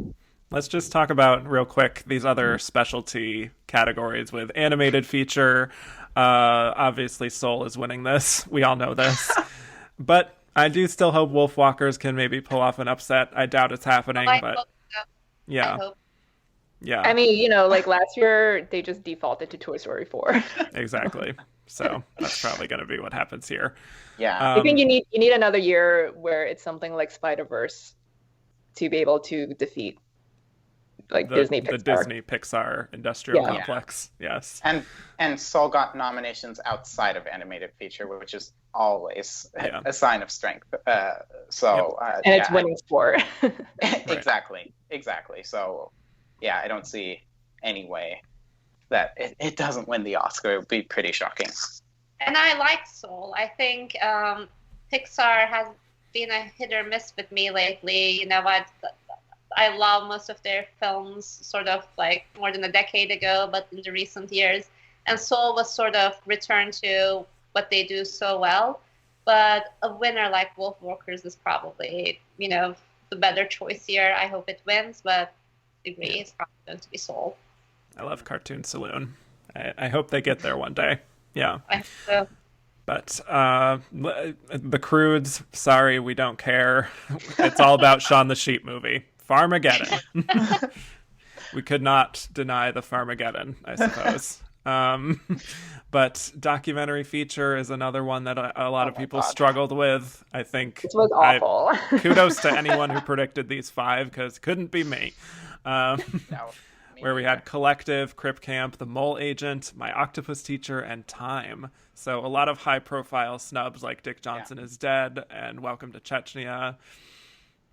Let's just talk about real quick these other specialty categories with animated feature. Obviously, Soul is winning this. We all know this. But I do still hope Wolfwalkers can maybe pull off an upset. I doubt it's happening, but hope so. yeah. I hope. Yeah. I mean, like last year, they just defaulted to Toy Story 4. Exactly. So that's probably going to be what happens here. Yeah. I think you need another year where it's something like Spider-Verse to be able to defeat like the Disney Pixar. Disney Pixar industrial complex. Yes. And Soul got nominations outside of animated feature, which is always a sign of strength. And it's winning sport. Exactly. So yeah, I don't see any way that it doesn't win the Oscar. It would be pretty shocking. And I like Soul. I think Pixar has been a hit or miss with me lately. You know, I love most of their films sort of like more than a decade ago, but in the recent years. And Soul was sort of returned to what they do so well. But a winner like Wolf Walkers is probably, you know, the better choice here. I hope it wins, but I agree it's probably going to be Soul. I love Cartoon Saloon. I hope they get there one day. Yeah. I hope so. But the Croods, sorry, we don't care. It's all about Shaun the Sheep movie. Farmageddon. We could not deny the Farmageddon, I suppose. But documentary feature is another one that a lot of people struggled with. I think it was awful. Kudos to anyone who predicted these 5, because it couldn't be me. Where we had Collective, Crip Camp, The Mole Agent, My Octopus Teacher, and Time. So a lot of high-profile snubs like Dick Johnson is Dead and Welcome to Chechnya.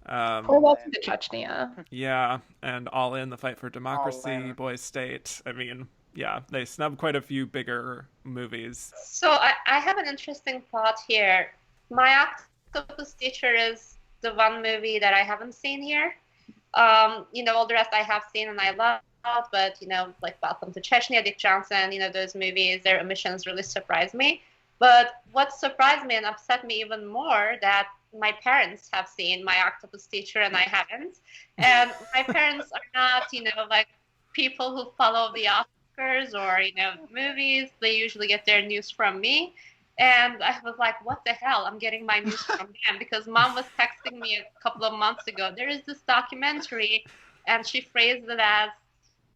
Welcome to Chechnya. Yeah, and All In, The Fight for Democracy, Boys State. I mean, yeah, they snubbed quite a few bigger movies. So I have an interesting thought here. My Octopus Teacher is the one movie that I haven't seen here. You know, all the rest I have seen and I love, but, you know, like Welcome to Chechnya, Dick Johnson, you know, those movies, their omissions really surprised me. But what surprised me and upset me even more that my parents have seen My Octopus Teacher and I haven't. And my parents are not, you know, like people who follow the Oscars or, you know, movies. They usually get their news from me. And I was like, what the hell? I'm getting my news from them because Mom was texting me a couple of months ago. There is this documentary, and she phrased it as,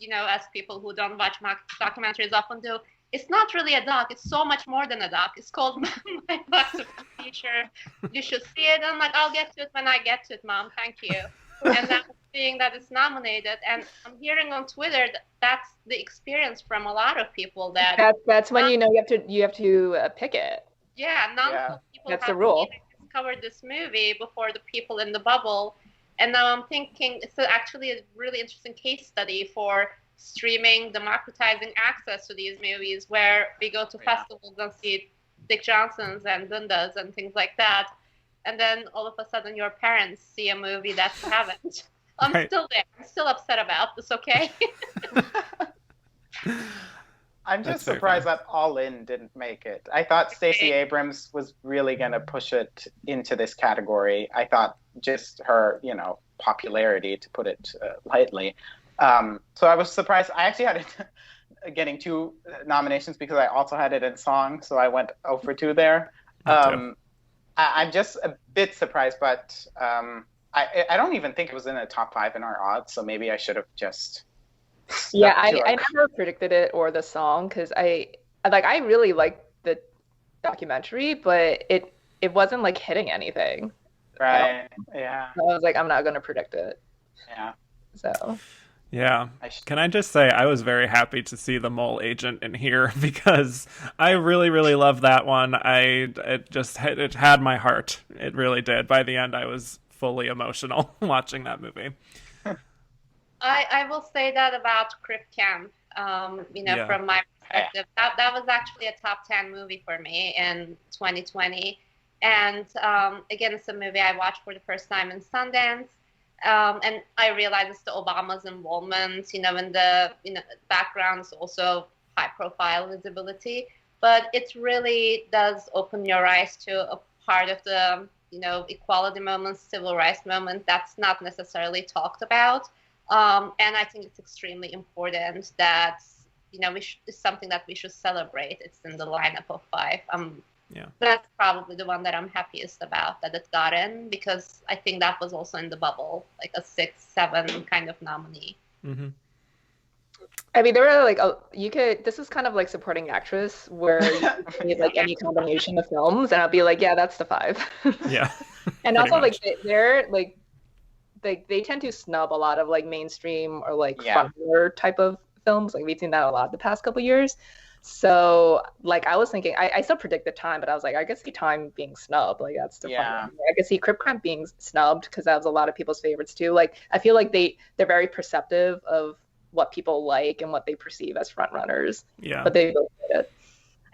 you know, as people who don't watch documentaries often do. It's not really a doc. It's so much more than a doc. It's called My Octopus Teacher. You should see it. And I'm like, I'll get to it when I get to it, Mom. Thank you. And I'm seeing that it's nominated. And I'm hearing on Twitter that that's the experience from a lot of people. That's when you know you have to pick it. Yeah, people that's have the rule. Discovered this movie before the people in the bubble. And now I'm thinking it's actually a really interesting case study for streaming, democratizing access to these movies, where we go to festivals and see Dick Johnsons and Gundas and things like that, and then all of a sudden your parents see a movie that you haven't. I'm still there. I'm still upset about this, okay? I'm just surprised that All In didn't make it. I thought Stacey Abrams was really going to push it into this category. I thought just her, you know, popularity, to put it lightly. So I was surprised. I actually had it getting 2 nominations because I also had it in song, so I went 0 for 2 there. I'm just a bit surprised, but I don't even think it was in the top 5 in our odds, so maybe I should have just... Yeah, I never predicted it or the song because I really liked the documentary, but it wasn't like hitting anything. Right. Yeah. So I was like, I'm not going to predict it. Yeah. So... Yeah. Can I just say I was very happy to see The Mole Agent in here because I really, really love that one. It had my heart. It really did. By the end, I was fully emotional watching that movie. I will say that about Crip Camp, you know, from my perspective. That was actually a top 10 movie for me in 2020. And again, it's a movie I watched for the first time in Sundance. And I realize it's the Obama's involvement, you know, in the background is also high-profile visibility, but it really does open your eyes to a part of the, you know, equality movement, civil rights movement that's not necessarily talked about. And I think it's extremely important that, you know, it's something that we should celebrate. It's in the lineup of 5. That's probably the one that I'm happiest about that it got in, because I think that was also in the bubble, like a 6, 7 kind of nominee. Mm-hmm. I mean, there were like you could. This is kind of like supporting actress, where you could need like any combination of films, and I'll be like, yeah, that's the five. Yeah, And pretty also like much. they're like they tend to snub a lot of like mainstream or like Yeah. front runner type of films. Like we've seen that a lot the past couple years. So like I was thinking, I still predicted Time, but I was like, I could see Time being snubbed. Like that's the front Yeah. runner. I could see Crip Camp being snubbed because that was a lot of people's favorites too. Like I feel like they're very perceptive of what people like and what they perceive as front runners. Yeah. But they both did it.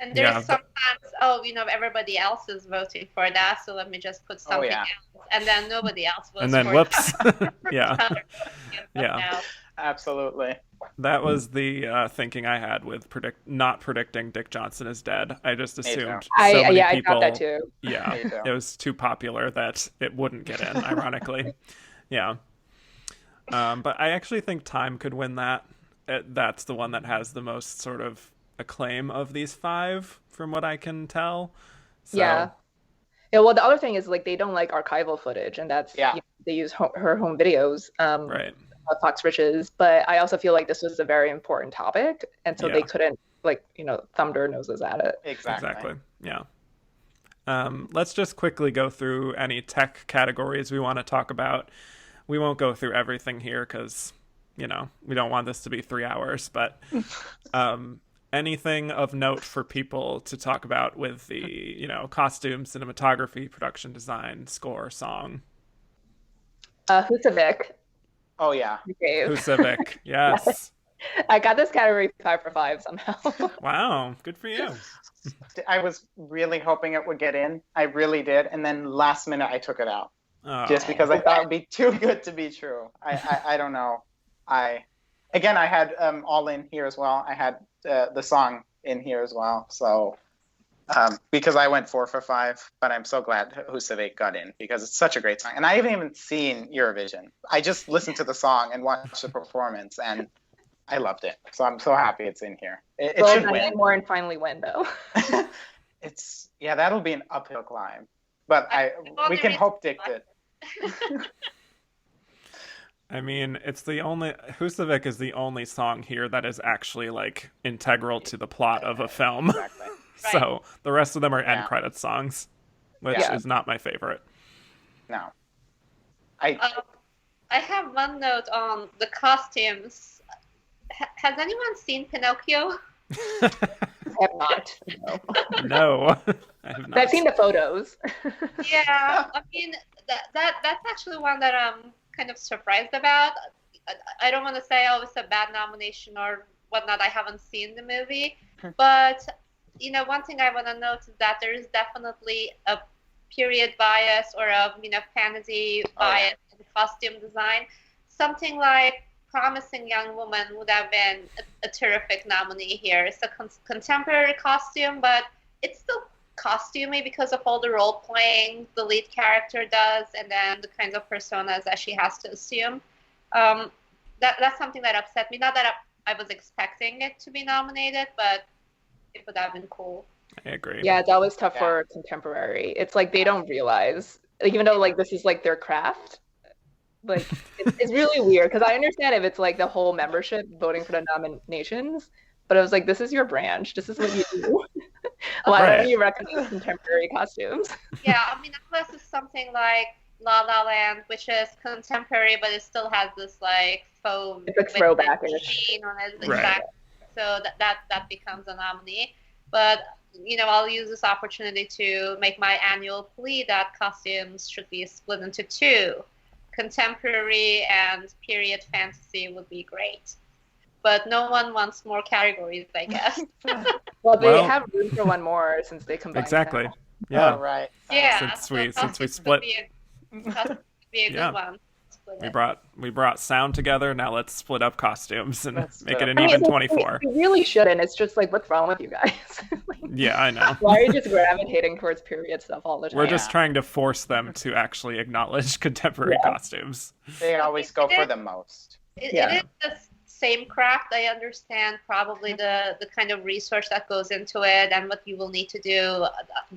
And there's Yeah, sometimes, everybody else is voting for that, so let me just put something yeah. else. And then nobody else votes and then for whoops. that. Yeah. Yeah. Now. Absolutely. That was the thinking I had with not predicting Dick Johnson is dead. I just too. assumed I so many yeah, people. I got that too. Yeah, Me too. it was too popular that it wouldn't get in. Ironically, yeah. But I actually think Time could win that. That's the one that has the most sort of acclaim of these five, from what I can tell. So, Yeah. Yeah, well, the other thing is like they don't like archival footage, and that's Yeah. they use her home videos, right. Fox Riches. But I also feel like this was a very important topic, and so they Yeah. couldn't like thumb their noses at it. Exactly. Yeah. Let's just quickly go through any tech categories we want to talk about. We won't go through everything here because, we don't want this to be 3 hours. But anything of note for people to talk about with the, costume, cinematography, production design, score, song. Husavik. Oh yeah. Husavik, yes. I got this category 5 for 5 somehow. Wow, good for you. I was really hoping it would get in. I really did, and then last minute I took it out just because I thought it'd be too good to be true. I don't know. I had All In here as well. I had the song in here as well. So because I went 4 for 5, but I'm so glad Husavik got in because it's such a great song. And I haven't even seen Eurovision. I just listened to the song and watched the performance, and I loved it. So I'm so happy it's in here. It should win. More and finally win though. That'll be an uphill climb, but we can hope Dick did. I mean, Husavik is the only song here that is actually like integral to the plot of a film. Exactly. So the rest of them are end credits songs, which is not my favorite. No. I have one note on the costumes. Has anyone seen Pinocchio? I have not. No, I have not. I've seen the photos. Yeah, I mean that's actually one that I'm kind of surprised about. I don't want to say it's a bad nomination or whatnot. I haven't seen the movie, but one thing I want to note is that there is definitely a period bias or a fantasy bias in costume design. Something like Promising Young Woman would have been a terrific nominee here. It's a contemporary costume, but it's still costumey because of all the role playing the lead character does, and then the kinds of personas that she has to assume. That's something that upset me. Not that I was expecting it to be nominated, but it would have been cool. I agree. Yeah, it's always tough for contemporary. It's like they don't realize, like, even though like this is like their craft, like it's really weird because I understand if it's like the whole membership voting for the nominations, but it was like, this is your branch, this is what you do. Why don't you recognize contemporary costumes? Yeah, I mean, unless it's something like La La Land, which is contemporary, but it still has this like faux sheen on it. Right. Exactly. So that becomes a nominee. But I'll use this opportunity to make my annual plea that costumes should be split into 2. Contemporary and period fantasy would be great. But no one wants more categories, I guess. Well, they have room for one more since they combined. Exactly. Now. Yeah. Oh, right. Yeah. Since we split. Would be a good one. We brought sound together. Now let's split up costumes and make it an I mean, even 24. We really shouldn't. It's just like, what's wrong with you guys? Yeah, I know. Why are you just gravitating towards period stuff all the time? We're just trying to force them to actually acknowledge contemporary costumes. They always go for the most. It is the same craft. I understand probably the kind of research that goes into it and what you will need to do.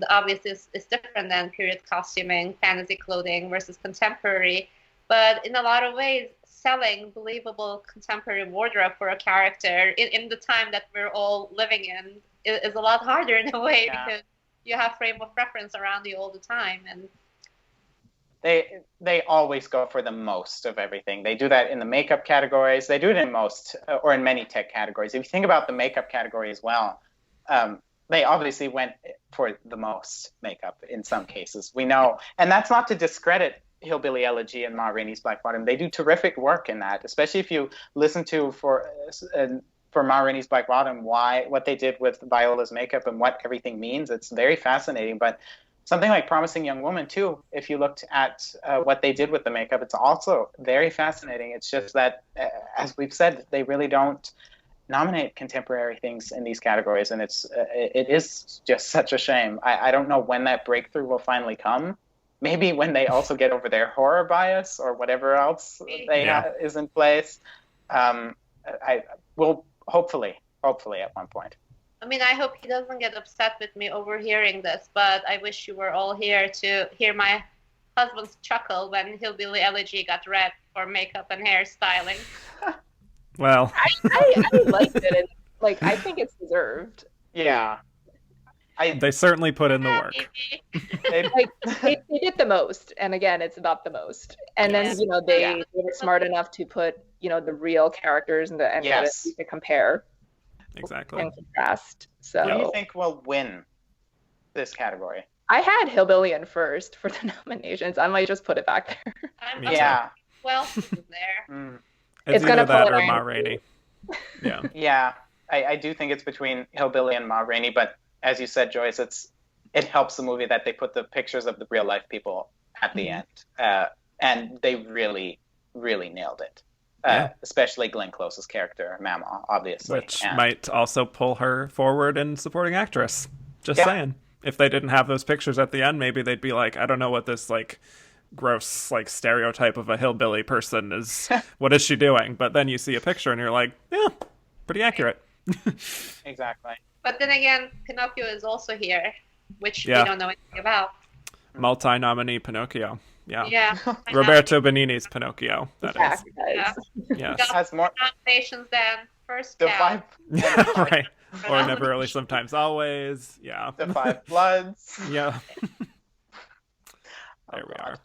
Obviously, is different than period costuming, fantasy clothing versus contemporary. But in a lot of ways, selling believable contemporary wardrobe for a character in the time that we're all living in is a lot harder in a way because you have frame of reference around you all the time. And they always go for the most of everything. They do that in the makeup categories. They do it in most or in many tech categories. If you think about the makeup category as well, they obviously went for the most makeup in some cases. We know, and that's not to discredit Hillbilly Elegy and Ma Rainey's Black Bottom. They do terrific work in that, especially if you listen to for Ma Rainey's Black Bottom what they did with Viola's makeup and what everything means. It's very fascinating. But something like Promising Young Woman, too, if you looked at what they did with the makeup, it's also very fascinating. It's just that, as we've said, they really don't nominate contemporary things in these categories, and it is just such a shame. I don't know when that breakthrough will finally come. Maybe when they also get over their horror bias or whatever else is in place. I will hopefully at one point. I mean, I hope he doesn't get upset with me overhearing this, but I wish you were all here to hear my husband's chuckle when Hillbilly Elegy got read for makeup and hairstyling. Well, I liked it. And, like, I think it's deserved. Yeah. They certainly put in the work. They did the most, and again, it's about the most. And then they were smart enough to put the real characters and to compare. Exactly. And contrast. So, who do you think will win this category? I had Hillbilly in first for the nominations. I might just put it back there. Well, there. It's either that or Ma Rainey. Yeah. Yeah, I do think it's between Hillbilly and Ma Rainey, but as you said, Joyce, it helps the movie that they put the pictures of the real life people at the end, and they really, really nailed it. Especially Glenn Close's character, Mama, obviously. Which might also pull her forward in supporting actress. Just saying. If they didn't have those pictures at the end, maybe they'd be like, I don't know what this gross stereotype of a hillbilly person is. What is she doing? But then you see a picture and you're like, yeah, pretty accurate. Exactly. But then again, Pinocchio is also here, which we don't know anything about. Multi-nominee Pinocchio. Yeah. Roberto Benigni's Pinocchio. That is. Yes. Has more nominations than First the Cow. Right. Or Never Early, Sometimes Always. Yeah. The Five Bloods. Yeah. There we are.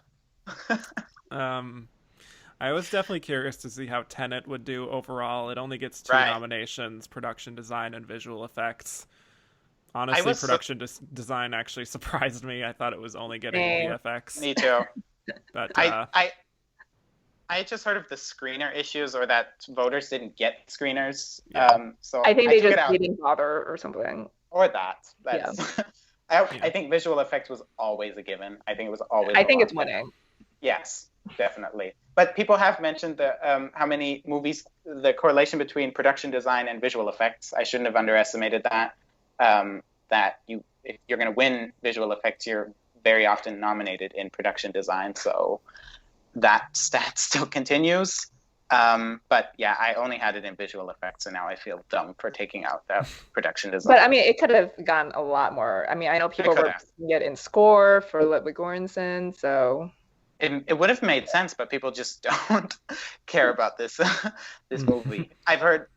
I was definitely curious to see how Tenet would do overall. It only gets 2 nominations, production design and visual effects. Honestly, production design actually surprised me. I thought it was only getting VFX. Me too. But I just heard of the screener issues, or that voters didn't get screeners. So I think they just didn't bother or something. Or that. I think visual effects was always a given. I think it was always. I think it's winning. Yes, definitely. But people have mentioned how many movies, the correlation between production design and visual effects. I shouldn't have underestimated that. That if you're going to win visual effects, you're very often nominated in production design. So that stat still continues. But yeah, I only had it in visual effects, and now I feel dumb for taking out that production design. But I mean, it could have gone a lot more. I mean, I know people were putting it in score for Ludwig Göransson, so it would have made sense, but people just don't care about this movie. I've heard,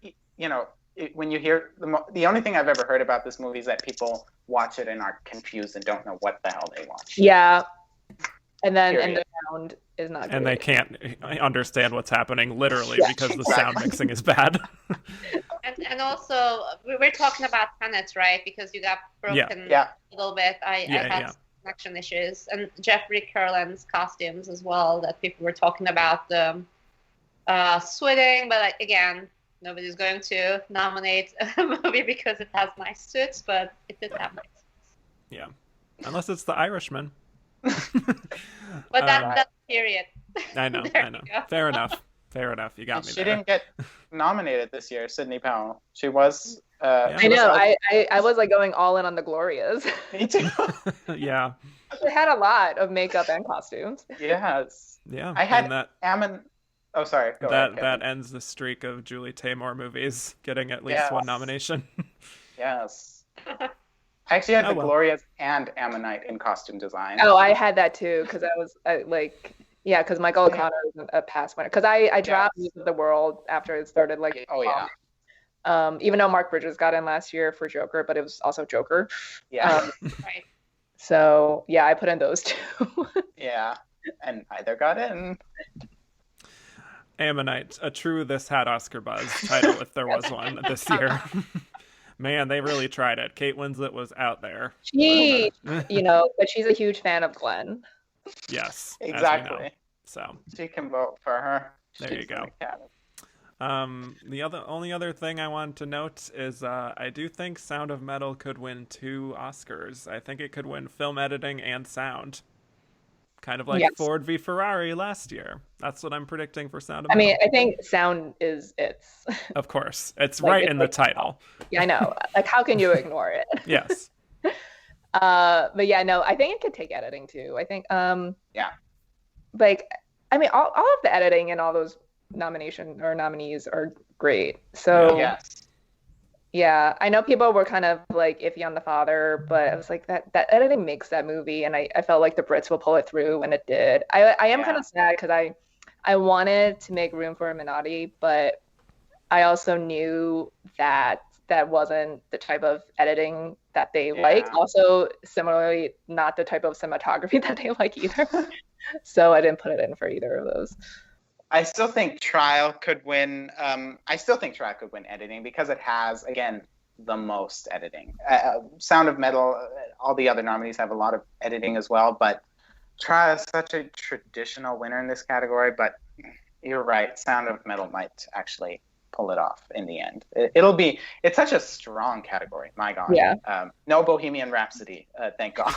when you hear the only thing I've ever heard about this movie is that people watch it and are confused and don't know what the hell they watch. Yeah. And then the sound is not good. And they can't understand what's happening literally because the sound mixing is bad. and also, we're talking about Tenet, right? Because you got broken a little bit. I had connection issues. And Jeffrey Kurland's costumes as well, that people were talking about the sweating. But again, nobody's going to nominate a movie because it has nice suits, but it did have nice suits. Yeah. Unless it's The Irishman. But that's period. I know. Fair enough. You got me there. She didn't get nominated this year, Sidney Powell. She was. I know. I was going all in on the Glorias. Me too. Yeah. They had a lot of makeup and costumes. Yes. Yeah. I had Ammon. Oh, sorry. Go ahead, that ends the streak of Julie Taymor movies getting at least one nomination. Yes. I actually had the Glorias and Ammonite in costume design. Oh, I had that too, because I was Yeah, because Michael O'Connor is a past winner. Because I dropped Yes. News of the World after it started like. Oh yeah. Even though Mark Bridges got in last year for Joker, but it was also Joker. Yeah. Right. So yeah, I put in those two. Yeah. And neither got in. Ammonite, a true This Had Oscar buzz title, if there was one this year. Man, they really tried it. Kate Winslet was out there. She, but she's a huge fan of Glenn. Yes. Exactly. So she can vote for her. There you go. The only other thing I wanted to note is I do think Sound of Metal could win 2 Oscars. I think it could win film editing and sound. Kind of like Ford v Ferrari last year. That's what I'm predicting for Sound of Metal. I mean, I think sound is its. Of course. It's right in the title. Yeah, I know. Like, how can you ignore it? Yes. But yeah, no, I think it could take editing too. I think, like, I mean, all of the editing and all those nominees are great. So yeah, I know people were kind of like iffy on The Father, but I was like that editing makes that movie, and I felt like the Brits will pull it through, and it did. I am kind of sad because I wanted to make room for Minotti, but I also knew that wasn't the type of editing that they like. Also, similarly, not the type of cinematography that they like either. So I didn't put it in for either of those. I still think Trial could win. I still think Trial could win editing because it has, again, the most editing. Sound of Metal, all the other nominees have a lot of editing as well, but Trial is such a traditional winner in this category. But you're right, Sound of Metal might actually pull it off in the end. It's such a strong category. My God. Yeah. No Bohemian Rhapsody, thank God.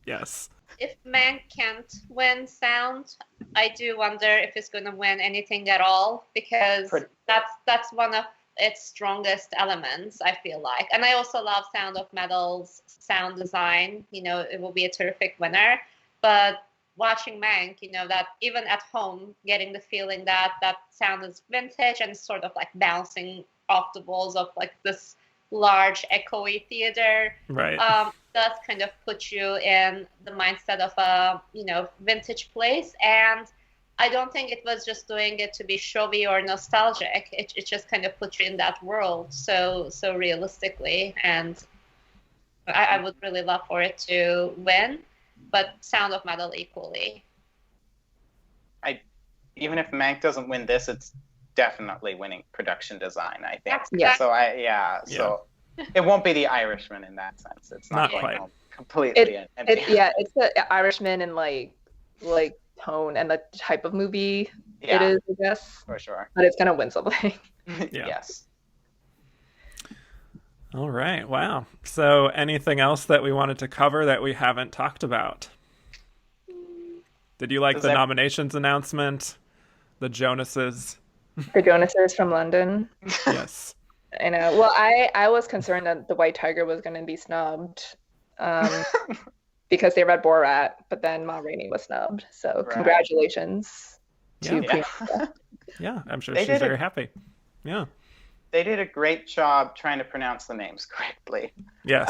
Yes. If Mank can't win sound, I do wonder if it's going to win anything at all, because that's one of its strongest elements, I feel like. And I also love Sound of Metal's sound design. It will be a terrific winner. But watching Mank, that even at home, getting the feeling that sound is vintage and sort of like bouncing off the walls of like this large echoey theater. Right. Does kind of put you in the mindset of a vintage place, and I don't think it was just doing it to be showy or nostalgic. It just kind of put you in that world so realistically, and I would really love for it to win, but Sound of Metal equally. Even if Mank doesn't win this, it's definitely winning production design, I think. Yeah. So it won't be The Irishman in that sense. It's not quite completely empty. It's the Irishman in like tone and the type of movie it is, I guess. For sure. But it's gonna win something. Yes. All right. Wow. So anything else that we wanted to cover that we haven't talked about? Did you like the nominations announcement? The Jonases? The Jonases from London. Yes. I know. Well, I was concerned that the White Tiger was going to be snubbed because they read Borat, but then Ma Rainey was snubbed. So congratulations to Priyanka. Yeah, I'm sure she's very happy. Yeah. They did a great job trying to pronounce the names correctly. Yes.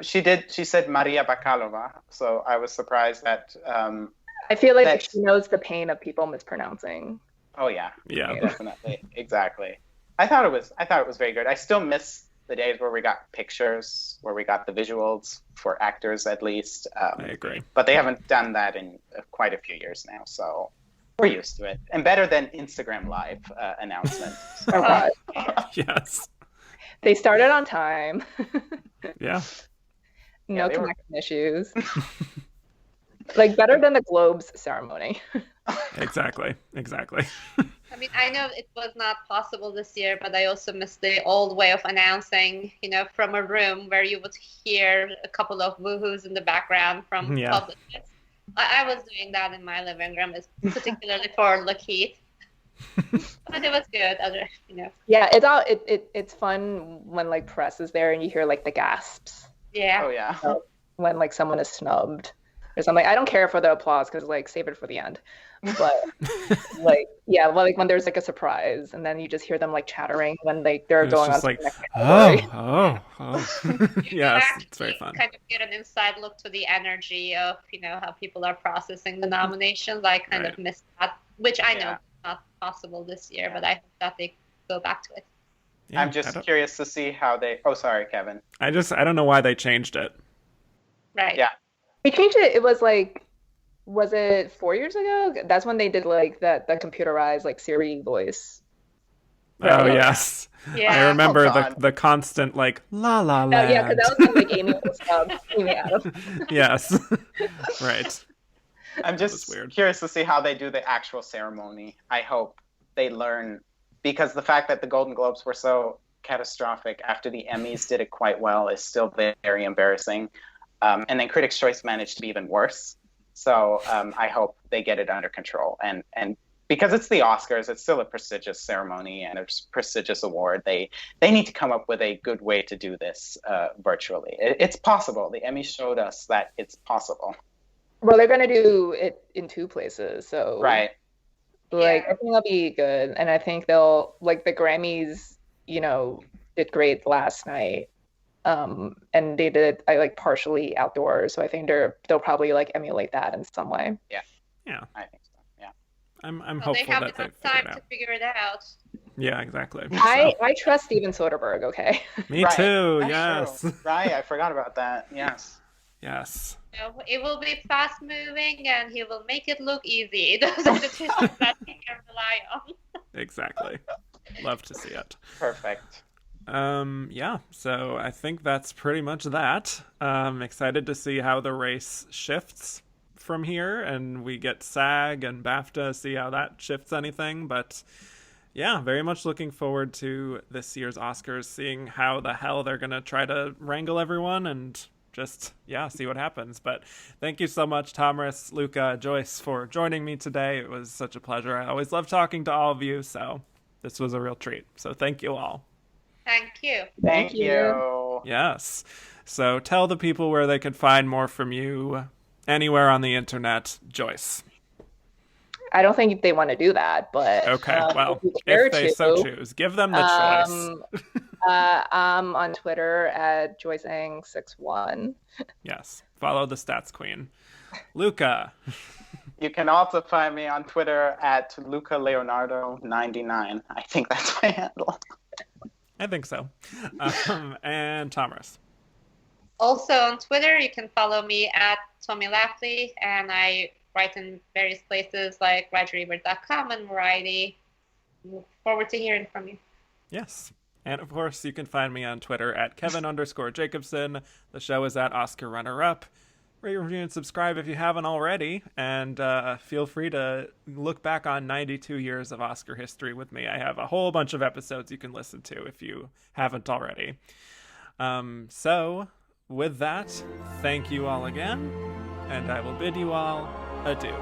She said Maria Bakalova, so I was surprised that. I feel like she knows the pain of people mispronouncing. Oh yeah. Yeah. Definitely. Exactly. I thought it was very good. I still miss the days where we got pictures, where we got the visuals for actors at least. I agree. But they haven't done that in quite a few years now, so we're used to it. And better than Instagram Live announcements. Oh God. Yes. They started on time. Yeah. No connection issues. Like better than the Globes ceremony. Exactly. I mean, I know it was not possible this year, but I also miss the old way of announcing, from a room where you would hear a couple of woohoos in the background from publicists. I was doing that in my living room, particularly for Lakeith. But it was good, Yeah, it's fun when like press is there and you hear like the gasps. Yeah. Oh yeah. When like someone is snubbed or something. I don't care for the applause because like save it for the end. But like when there's like a surprise, and then you just hear them like chattering when they're going on to like, the next category. Yes, actually it's very fun. kind of get an inside look to the energy of how people are processing the nominations. I kind of missed that, which I know is not possible this year, but I hope that they go back to it. Yeah, I'm just curious to see how they. Oh, sorry, Kevin. I don't know why they changed it. Right. Yeah. They changed it. It was like, was it 4 years ago? That's when they did like the computerized like Siri voice. Right? Oh yes. Yeah. I remember the constant like la la la. Yeah, because that was when like Amy was Amy Adams. Yes. Right. I'm just curious to see how they do the actual ceremony. I hope they learn, because the fact that the Golden Globes were so catastrophic after the Emmys did it quite well is still very embarrassing. And then Critics' Choice managed to be even worse. So I hope they get it under control. And because it's the Oscars, it's still a prestigious ceremony and a prestigious award. They need to come up with a good way to do this virtually. It's possible. The Emmys showed us that it's possible. Well, they're going to do it in 2 places. So right. Like, I think they'll be good. And I think they'll, like, the Grammys, did great last night. And they did partially outdoors. So I think they'll probably like emulate that in some way. Yeah. Yeah. I think so. Yeah. I'm hopeful they have that they enough time to figure it out. Yeah, exactly. I trust Steven Soderbergh, okay? Me too, yes. True. Right, I forgot about that. Yes. Yes. It will be fast moving and he will make it look easy. Those are the 2 things that he can rely on. Exactly. Love to see it. Perfect. Yeah, so I think that's pretty much that. Excited to see how the race shifts from here, and we get SAG and BAFTA, see how that shifts anything. But yeah, very much looking forward to this year's Oscars, seeing how the hell they're going to try to wrangle everyone and just, see what happens. But thank you so much, Tomris, Luca, Joyce, for joining me today. It was such a pleasure. I always love talking to all of you, so this was a real treat. So thank you all. Thank you. Thank you. Yes. So tell the people where they could find more from you anywhere on the internet, Joyce. I don't think they want to do that, but okay. Well, if they so choose, give them the choice. I'm on Twitter at JoyceAng61. Yes. Follow the Stats Queen. Luca. You can also find me on Twitter at LucaLeonardo99. I think that's my handle. I think so. And Tomris. Also on Twitter, you can follow me at Tomris Laffly, and I write in various places like RogerEbert.com and Variety. Look forward to hearing from you. Yes. And of course, you can find me on Twitter at Kevin_Jacobson. The show is at Oscar Runner Up. Rate, review, and subscribe if you haven't already. And feel free to look back on 92 years of Oscar history with me. I have a whole bunch of episodes you can listen to if you haven't already. So, with that, thank you all again, and I will bid you all adieu.